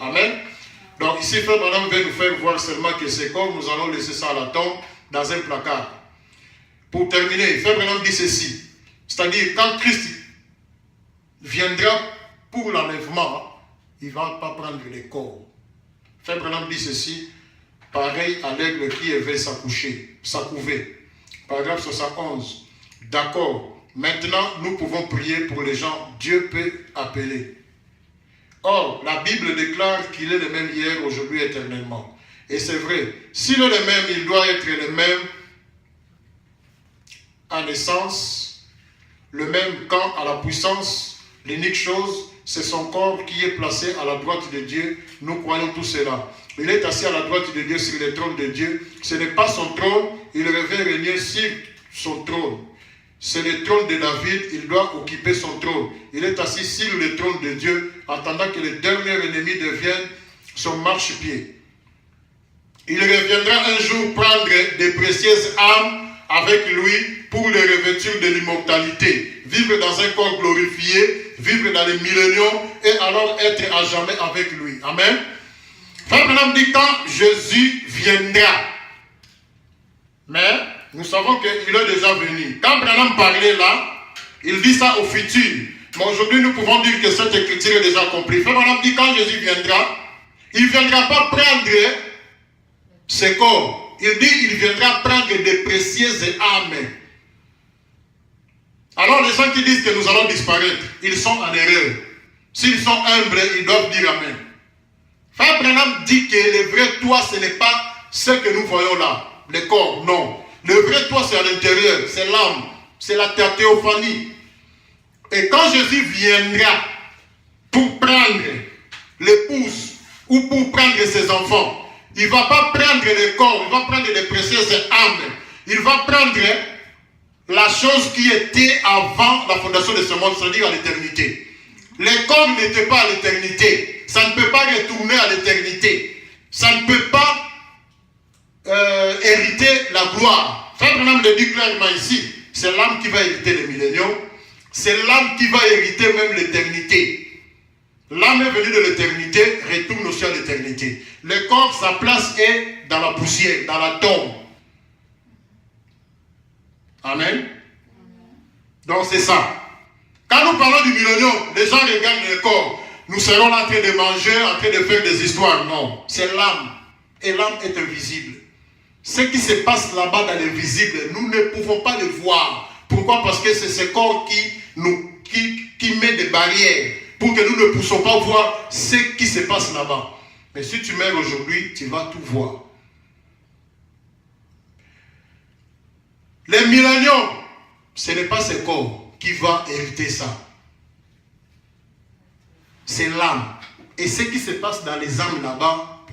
amen. Donc ici, Frère Branham veut nous faire voir seulement que c'est comme nous allons laisser ça à la tombe dans un placard. Pour terminer, Frère Branham dit ceci. C'est-à-dire, quand Christ viendra pour l'enlèvement, il ne va pas prendre les corps. Frère Branham dit ceci, pareil à l'aigle qui avait sa couvée. Paragraphe 71. D'accord. Maintenant, nous pouvons prier pour les gens. Dieu peut appeler. Or, la Bible déclare qu'il est le même hier, aujourd'hui, éternellement. Et c'est vrai. S'il est le même, il doit être le même à naissance, le même quand à la puissance. L'unique chose, c'est son corps qui est placé à la droite de Dieu. Nous croyons tout cela. Il est assis à la droite de Dieu sur le trône de Dieu. Ce n'est pas son trône. Il revient régner sur son trône. C'est le trône de David. Il doit occuper son trône. Il est assis sur le trône de Dieu, attendant que le dernier ennemi devienne son marchepied. Il reviendra un jour prendre des précieuses âmes avec lui pour les revêtir de l'immortalité, vivre dans un corps glorifié, vivre dans les milléniums et alors être à jamais avec lui. Amen. Frère Branham dit quand Jésus viendra. Mais nous savons qu'il est déjà venu. Quand Branham parlait là, il dit ça au futur. Mais aujourd'hui, nous pouvons dire que cette écriture est déjà accomplie. Frère Branham dit quand Jésus viendra, il ne viendra pas prendre ses corps. Il dit il viendra prendre des précieuses âmes. Alors les gens qui disent que nous allons disparaître, ils sont en erreur. S'ils sont humbles, ils doivent dire Amen. Frère Branham dit que le vrai toi, ce n'est pas ce que nous voyons là, le corps, non. Le vrai toi, c'est à l'intérieur, c'est l'âme, c'est la théophanie. Et quand Jésus viendra pour prendre l'épouse ou pour prendre ses enfants, il ne va pas prendre le corps, il va prendre les précieuses âmes. Il va prendre la chose qui était avant la fondation de ce monde, c'est-à-dire à l'éternité. Le corps n'était pas à l'éternité. Ça ne peut pas retourner à l'éternité. Ça ne peut pas hériter la gloire. Frère Branham le dit clairement ici, c'est l'âme qui va hériter les milléniums, c'est l'âme qui va hériter même l'éternité. L'âme est venue de l'éternité, retourne aussi à l'éternité. Le corps, sa place est dans la poussière, dans la tombe. Amen. Donc c'est ça. Quand nous parlons du millénium, les gens regardent le corps. Nous serons là en train de manger, en train de faire des histoires. Non, c'est l'âme. Et l'âme est invisible. Ce qui se passe là-bas dans l'invisible, nous ne pouvons pas le voir. Pourquoi? Parce que c'est ce corps qui met des barrières pour que nous ne puissions pas voir ce qui se passe là-bas. Mais si tu meurs aujourd'hui, tu vas tout voir. Les milléniums, ce n'est pas ce corps qui va hériter ça. C'est l'âme. Et ce qui se passe dans les âmes là-bas,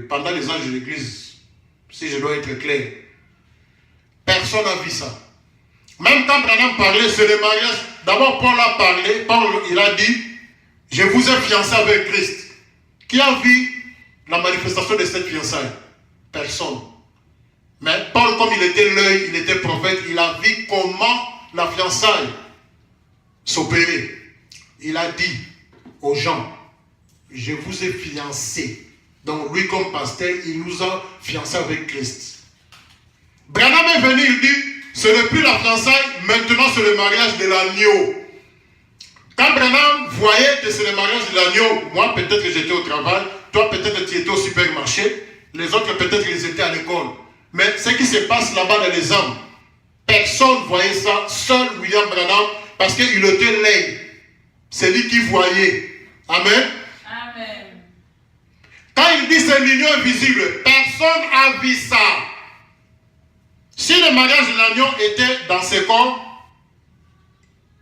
pendant les âges de l'Église, si je dois être clair, personne n'a vu ça. Même quand Branham parlait sur le mariage, d'abord Paul a parlé, il a dit, je vous ai fiancé avec Christ. Qui a vu la manifestation de cette fiançaille? Personne. Mais Paul, comme il était l'œil, il était prophète, il a vu comment la fiançaille s'opérait. Il a dit aux gens, je vous ai fiancé. Donc lui comme pasteur, il nous a fiancés avec Christ. Branham est venu, il dit, ce n'est plus la fiançaille, maintenant c'est le mariage de l'agneau. Quand Branham voyait que c'est le mariage de l'agneau, moi peut-être que j'étais au travail, toi peut-être que tu étais au supermarché, les autres peut-être qu'ils étaient à l'école. Mais ce qui se passe là-bas dans les âmes, personne ne voyait ça, seul William Branham, parce qu'il était l'œil. C'est lui qui voyait. Amen. Amen. Quand il dit c'est l'union invisible, personne n'a vu ça. Si le mariage de l'agneau était dans ce corps,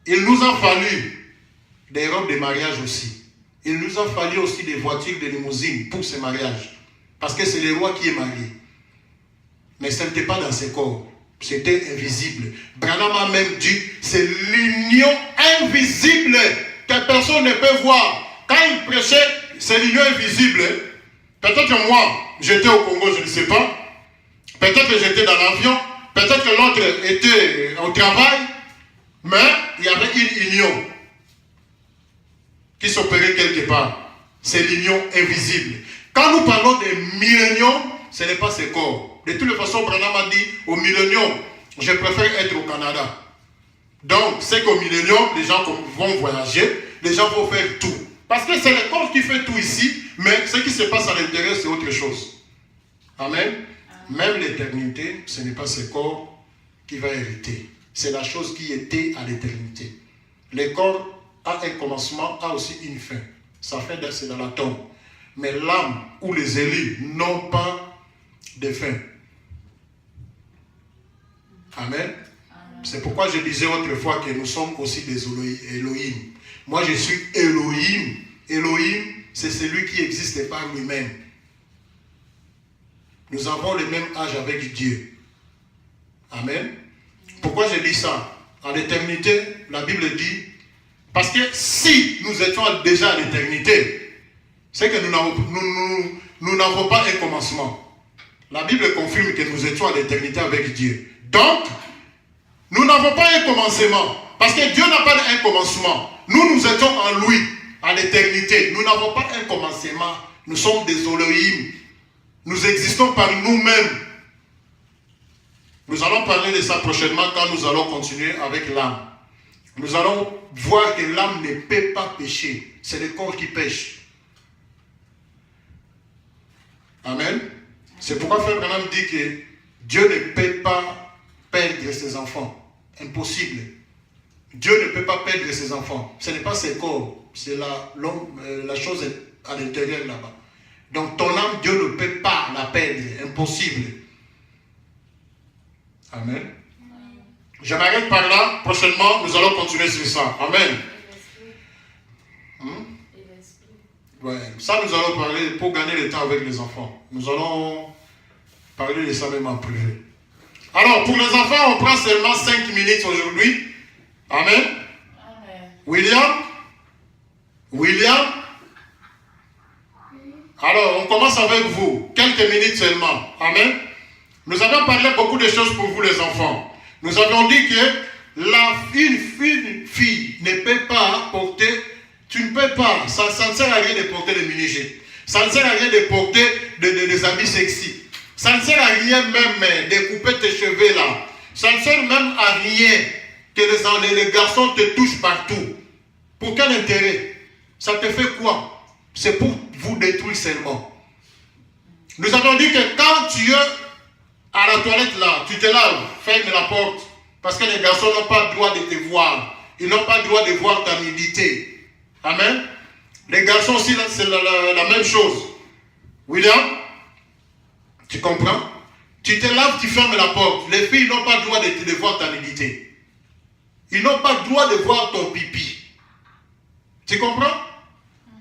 il nous a fallu des robes de mariage aussi. Il nous a fallu aussi des voitures de limousine pour ce mariage. Parce que c'est le roi qui est marié. Mais ce n'était pas dans ce corps. C'était invisible. Branham a même dit, c'est l'union invisible que personne ne peut voir. Quand il prêchait, c'est l'union invisible. Peut-être que moi, j'étais au Congo, je ne sais pas. Peut-être que j'étais dans l'avion. Peut-être que l'autre était au travail. Mais il y avait une union qui s'opérait quelque part. C'est l'union invisible. Quand nous parlons des milléniums, ce n'est pas ce corps. De toute façon, Branham a dit, au millénium, je préfère être au Canada. Donc, c'est qu'au millénium, les gens vont voyager, les gens vont faire tout. Parce que c'est le corps qui fait tout ici, mais ce qui se passe à l'intérieur, c'est autre chose. Amen. Même l'éternité, ce n'est pas ce corps qui va hériter. C'est la chose qui était à l'éternité. Le corps a un commencement, a aussi une fin. Sa fin, c'est dans la tombe. Mais l'âme ou les élus n'ont pas de fin. Amen. C'est pourquoi je disais autrefois que nous sommes aussi des Elohim. Moi, je suis Elohim. Elohim, c'est celui qui existe par lui-même. Nous avons le même âge avec Dieu. Amen. Pourquoi je dis ça? En l'éternité, la Bible dit, parce que si nous étions déjà à l'éternité, c'est que nous n'avons pas un commencement. La Bible confirme que nous étions à l'éternité avec Dieu. Donc, nous n'avons pas un commencement. Parce que Dieu n'a pas un commencement. Nous étions en lui, à l'éternité. Nous n'avons pas un commencement. Nous sommes des Elohim. Nous existons par nous-mêmes. Nous allons parler de ça prochainement quand nous allons continuer avec l'âme. Nous allons voir que l'âme ne peut pas pécher. C'est le corps qui pêche. Amen. C'est pourquoi Frère Branham dit que Dieu ne peut pas perdre ses enfants. Impossible. Dieu ne peut pas perdre ses enfants. Ce n'est pas ses corps. C'est la chose à l'intérieur là-bas. Donc ton âme, Dieu ne peut pas la perdre. Impossible. Amen. Je m'arrête par là. Prochainement, nous allons continuer sur ça. Amen. Ouais. Ça, nous allons parler pour gagner le temps avec les enfants. Nous allons parler de ça même en privé. Alors, pour les enfants, on prend seulement 5 minutes aujourd'hui. Amen. Amen. William. Alors, On commence avec vous. Quelques minutes seulement. Amen. Nous avons parlé beaucoup de choses pour vous les enfants. Nous avons dit que une fille ne peut pas porter, tu ne peux pas, ça ne sert à rien de porter des mini-jupes. Ça ne sert à rien de porter des habits sexy. Ça ne sert à rien même de couper tes cheveux là. Ça ne sert même à rien que les garçons te touchent partout. Pour quel intérêt? Ça te fait quoi? C'est pour vous détruire seulement. Nous avons dit que quand tu es à la toilette là, tu te laves, ferme la porte. Parce que les garçons n'ont pas le droit de te voir. Ils n'ont pas le droit de voir ta nudité. Amen. Les garçons aussi, c'est la même chose. William, tu comprends? Tu te laves, tu fermes la porte. Les filles n'ont pas le droit de voir ta nudité. Ils n'ont pas le droit de voir ton pipi. Tu comprends?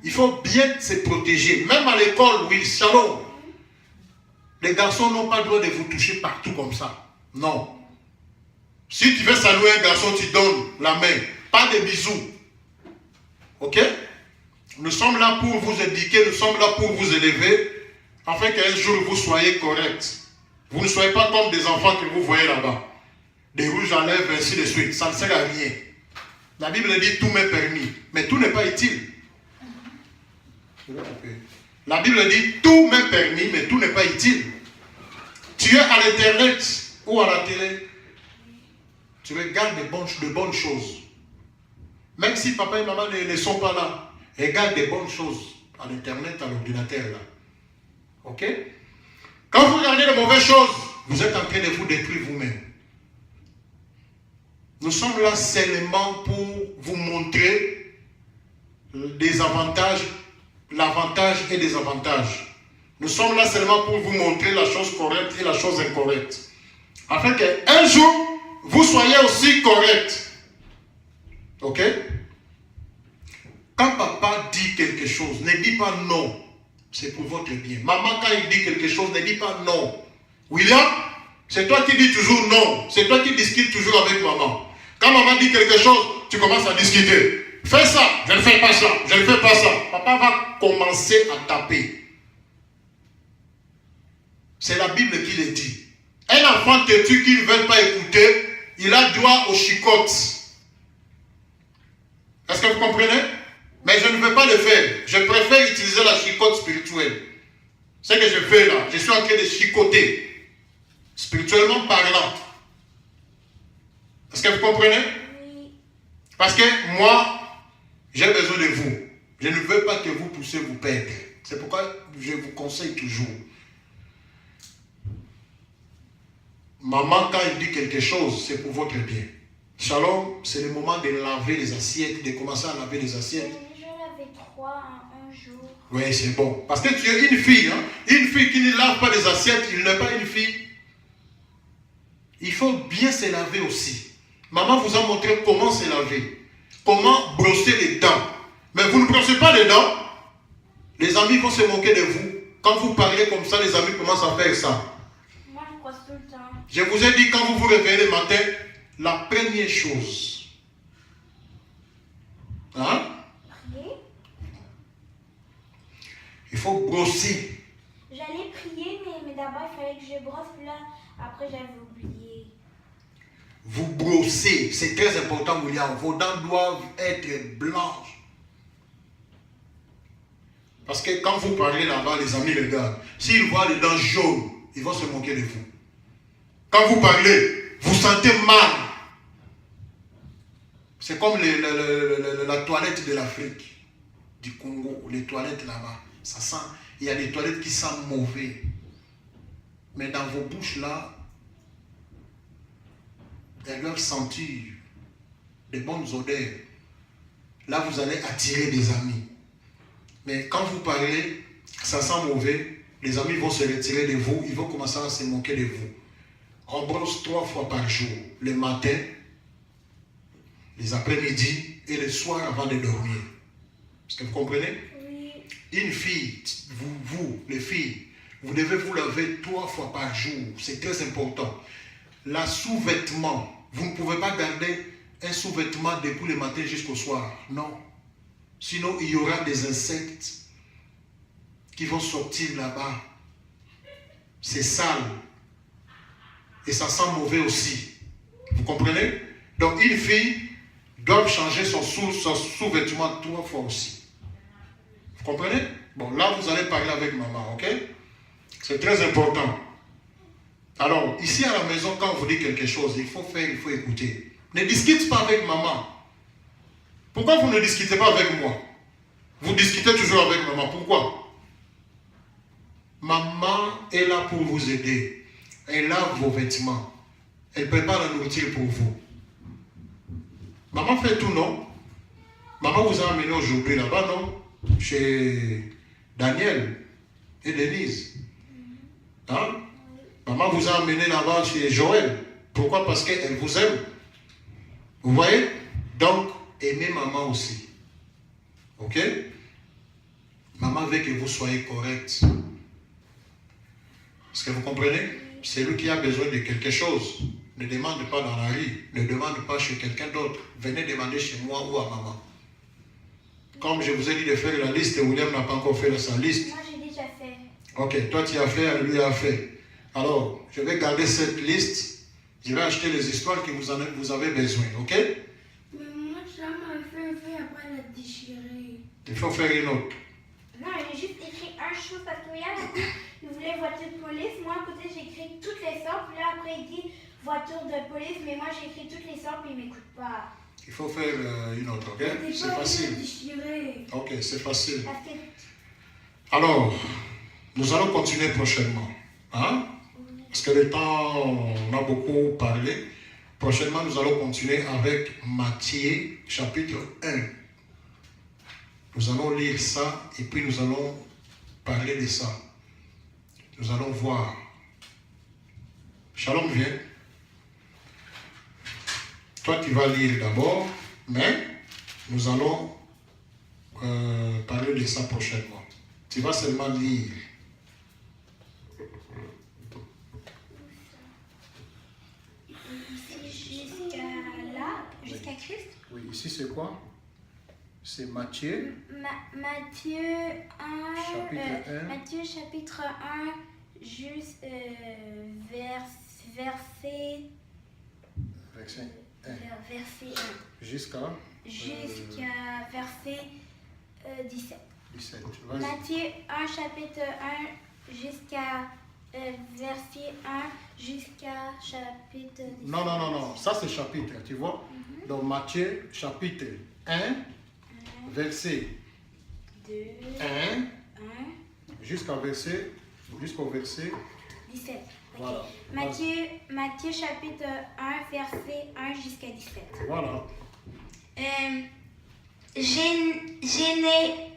Il faut bien se protéger. Même à l'école, oui, shalom. Les garçons n'ont pas le droit de vous toucher partout comme ça. Non. Si tu veux saluer un garçon, tu donnes la main. Pas de bisous. Ok? Nous sommes là pour vous éduquer, nous sommes là pour vous élever, afin qu'un jour vous soyez corrects. Vous ne soyez pas comme des enfants que vous voyez là-bas. Des rouges à lèvres, ainsi de suite. Ça ne sert à rien. La Bible dit tout m'est permis, mais tout n'est pas utile. La Bible dit tout m'est permis, mais tout n'est pas utile. Tu es à l'internet ou à la télé, tu regardes de bonnes choses. Même si papa et maman ne sont pas là, regarde des bonnes choses à l'internet, à l'ordinateur là. Ok? Quand vous regardez de mauvaises choses, vous êtes en train de vous détruire vous-même. Nous sommes là seulement pour vous montrer des avantages, l'avantage et des avantages. Nous sommes là seulement pour vous montrer la chose correcte et la chose incorrecte. Afin qu'un jour, vous soyez aussi correct. Ok? Quand papa dit quelque chose, ne dis pas non. C'est pour votre bien. Maman, quand il dit quelque chose, ne dis pas non. William, c'est toi qui dis toujours non. C'est toi qui discutes toujours avec maman. Quand maman dit quelque chose, tu commences à discuter. Fais ça, je ne fais pas ça, je ne fais pas ça. Papa va commencer à taper. C'est la Bible qui le dit. Un enfant têtu qui ne veut pas écouter, il a droit aux chicottes. Est-ce que vous comprenez? Mais je ne veux pas le faire. Je préfère utiliser la chicotte spirituelle. Ce que je fais là, je suis en train de chicoter. Spirituellement parlant. Est-ce que vous comprenez? Oui. Parce que moi, j'ai besoin de vous. Je ne veux pas que vous puissiez vous perdre. C'est pourquoi je vous conseille toujours. Maman, quand elle dit quelque chose, c'est pour votre bien. Shalom, c'est le moment de laver les assiettes, de commencer à laver les assiettes. Je lavais 3 en un jour. Oui, c'est bon. Parce que tu es une fille. Hein? Une fille qui ne lave pas les assiettes, il n'est pas une fille. Il faut bien se laver aussi. Maman vous a montré comment se laver. Comment brosser les dents. Mais vous ne brossez pas les dents. Les amis vont se moquer de vous. Quand vous parlez comme ça, les amis commencent à faire ça. Moi, je brosse tout le temps. Je vous ai dit, quand vous vous réveillez le matin, la première chose. Hein? Prier. Il faut brosser. J'allais prier, mais d'abord, il fallait que je brosse. Puis là, après, j'avais oublié. Vous brossez. C'est très important, William. Vos dents doivent être blanches. Parce que quand vous parlez là-bas, les amis regardent. S'ils voient les dents jaunes, ils vont se moquer de vous. Quand vous parlez, vous sentez mal. C'est comme la toilette de l'Afrique, du Congo, les toilettes là-bas. Ça sent, il y a des toilettes qui sentent mauvais. Mais dans vos bouches là, elles doivent sentir des bonnes odeurs. Là, vous allez attirer des amis. Mais quand vous parlez, ça sent mauvais, les amis vont se retirer de vous, ils vont commencer à se moquer de vous. On brosse 3 fois par jour, le matin, les après-midi et le soir avant de dormir. Est-ce que vous comprenez? Oui. Une fille, vous, les filles, vous devez vous laver 3 fois par jour. C'est très important. La sous-vêtement, vous ne pouvez pas garder un sous-vêtement depuis le matin jusqu'au soir. Non. Sinon, il y aura des insectes qui vont sortir là-bas. C'est sale. Et ça sent mauvais aussi. Vous comprenez? Donc une fille doit changer son sous-vêtement 3 fois aussi. Vous comprenez? Bon, là vous allez parler avec maman, ok? C'est très important. Alors, ici à la maison, quand on vous dit quelque chose, il faut faire, il faut écouter. Ne discute pas avec maman. Pourquoi vous ne discutez pas avec moi? Vous discutez toujours avec maman. Pourquoi? Maman est là pour vous aider. Elle lave vos vêtements. Elle prépare la nourriture pour vous. Maman fait tout, non? Maman vous a amené aujourd'hui là-bas, non? Chez Daniel et Denise. Hein? Maman vous a amené là-bas chez Joël. Pourquoi? Parce qu'elle vous aime. Vous voyez? Donc, aimez maman aussi. Ok? Maman veut que vous soyez correct. Est-ce que vous comprenez? C'est lui qui a besoin de quelque chose. Ne demande pas dans la rue. Ne demande pas chez quelqu'un d'autre. Venez demander chez moi ou à maman. Comme je vous ai dit de faire la liste, William n'a pas encore fait sa liste. Moi, j'ai déjà fait. Ok, toi tu as fait, lui a fait. Alors, je vais garder cette liste. Je vais acheter les histoires que vous avez besoin, ok? Mais moi, ça m'a fait après la déchirer. Il faut faire une autre. Non, j'ai juste écrit un chose parce que regarde, il voulait voiture de police. Moi, à côté, j'ai écrit toutes les sortes. Puis là, après, il dit voiture de police. Mais moi, j'ai écrit toutes les sortes, puis il ne m'écoute pas. Il faut faire une autre, ok? C'est facile. Ok, c'est facile. Parce que Alors, nous allons continuer prochainement. Hein? Parce que le temps, on a beaucoup parlé. Prochainement, nous allons continuer avec Matthieu, chapitre 1. Nous allons lire ça et puis nous allons parler de ça. Nous allons voir. Shalom, viens. Toi, tu vas lire d'abord, mais nous allons parler de ça prochainement. Tu vas seulement lire. jusqu'à là, jusqu'à Christ. Oui, ici c'est quoi? C'est Matthieu. Matthieu 1, Chapitre 1. Matthieu chapitre 1, juste verset Verset 1. verset 1 Jusqu'à jusqu'à verset 17. 17. Vas-y. Matthieu 1, chapitre 1, jusqu'à verset 1, jusqu'à chapitre 17. Non. Ça c'est chapitre, tu vois? Donc Matthieu, chapitre 1, verset 2, 1 1, jusqu'au verset 17. Voilà. Matthieu chapitre 1, verset 1 jusqu'à 17. Voilà.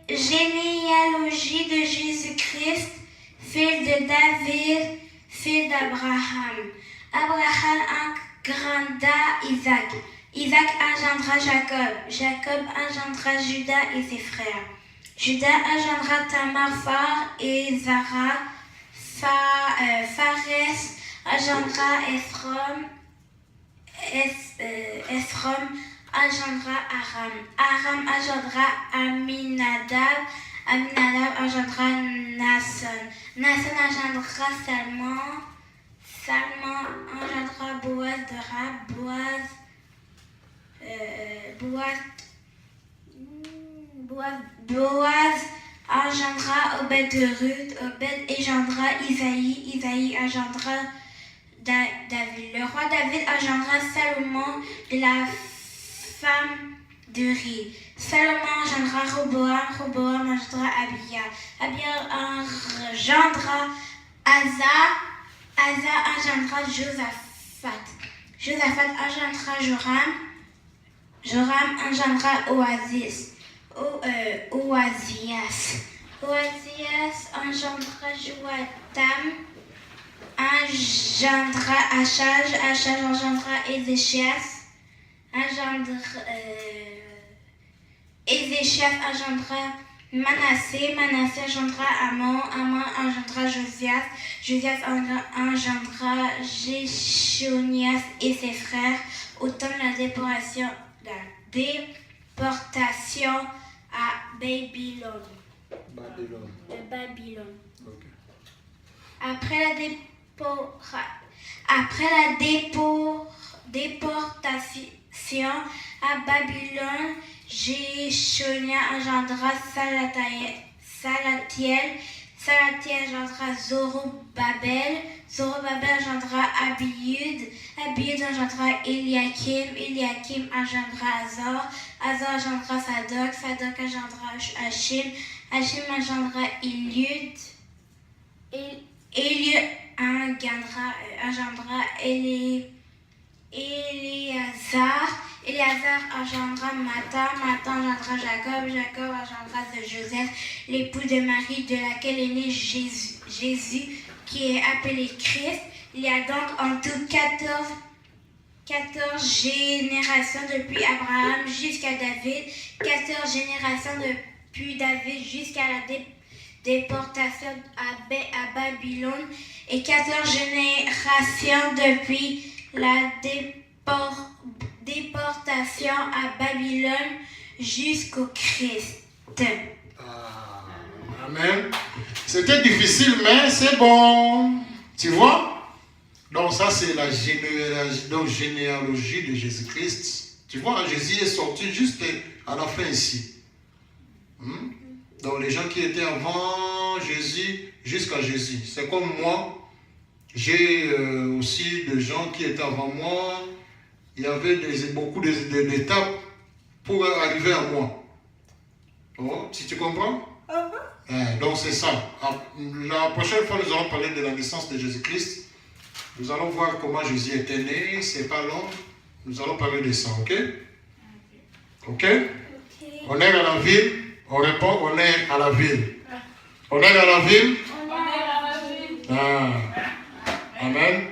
Généalogie de Jésus-Christ, fils de David, fils d'Abraham. Abraham engranda Isaac. Isaac engendra Jacob. Jacob engendra Judas et ses frères. Judas engendra Tamar, Phar et Zara. Phares engendra Esrom engendra Aram. Aram engendra Aminadab. Aminadab engendra Nasson. Nasson engendra Salmon. Salmon engendra Boaz de Rab. Boaz engendra Obed de Ruth. Obed engendra Isaïe. Isaïe engendra David. Le roi David engendra Salomon de la femme de Ri. Salomon engendra Roboam. Roboam engendra Abia. Abia engendra Asa. Asa engendra Josaphat. Josaphat engendra Joram. Joram engendra Oasias. Oasias engendra Joatam. Engendra Achaj. Achaj engendra Ézéchias. Ézéchias engendra Manassé. Manassé engendra Amon. Amon engendra Josias. Josias engendra Jéchonias et ses frères au temps de la déportation à Babylone. Babylone. de Babylone. Ok. Après la déportation à Babylone, Jéchonia engendra Salatiel. Salatiel engendra Zorobabel. Zorobabel engendra Abiud. Abiud engendra Eliakim. Eliakim engendra Azor. Azor engendra Sadoc. Sadoc engendra Hachim. Hachim engendra Eliud. Eliud engendra Éléazar. Éléazar engendra Matthan. Matthan engendra Jacob. Jacob engendra Joseph, l'époux de Marie, de laquelle est né Jésus, qui est appelé Christ. Il y a donc en tout 14 générations depuis Abraham jusqu'à David, 14 générations depuis David jusqu'à la déportation à Babylone et 14 générations depuis la déportation à Babylone jusqu'au Christ. Amen. C'était difficile, mais c'est bon. Tu vois? Donc ça, c'est la généalogie de Jésus-Christ. Tu vois, Jésus est sorti juste à la fin ici. Donc les gens qui étaient avant Jésus jusqu'à Jésus. C'est comme moi. J'ai aussi des gens qui étaient avant moi. Il y avait beaucoup d'étapes pour arriver à moi. Oh, si tu comprends? Donc c'est ça. La prochaine fois, nous allons parler de la naissance de Jésus-Christ. Nous allons voir comment Jésus était né. C'est pas long. Nous allons parler de ça, ok? Ok? On est à la ville. On répond, on est à la ville. On est à la ville? On est à la ville. Amen.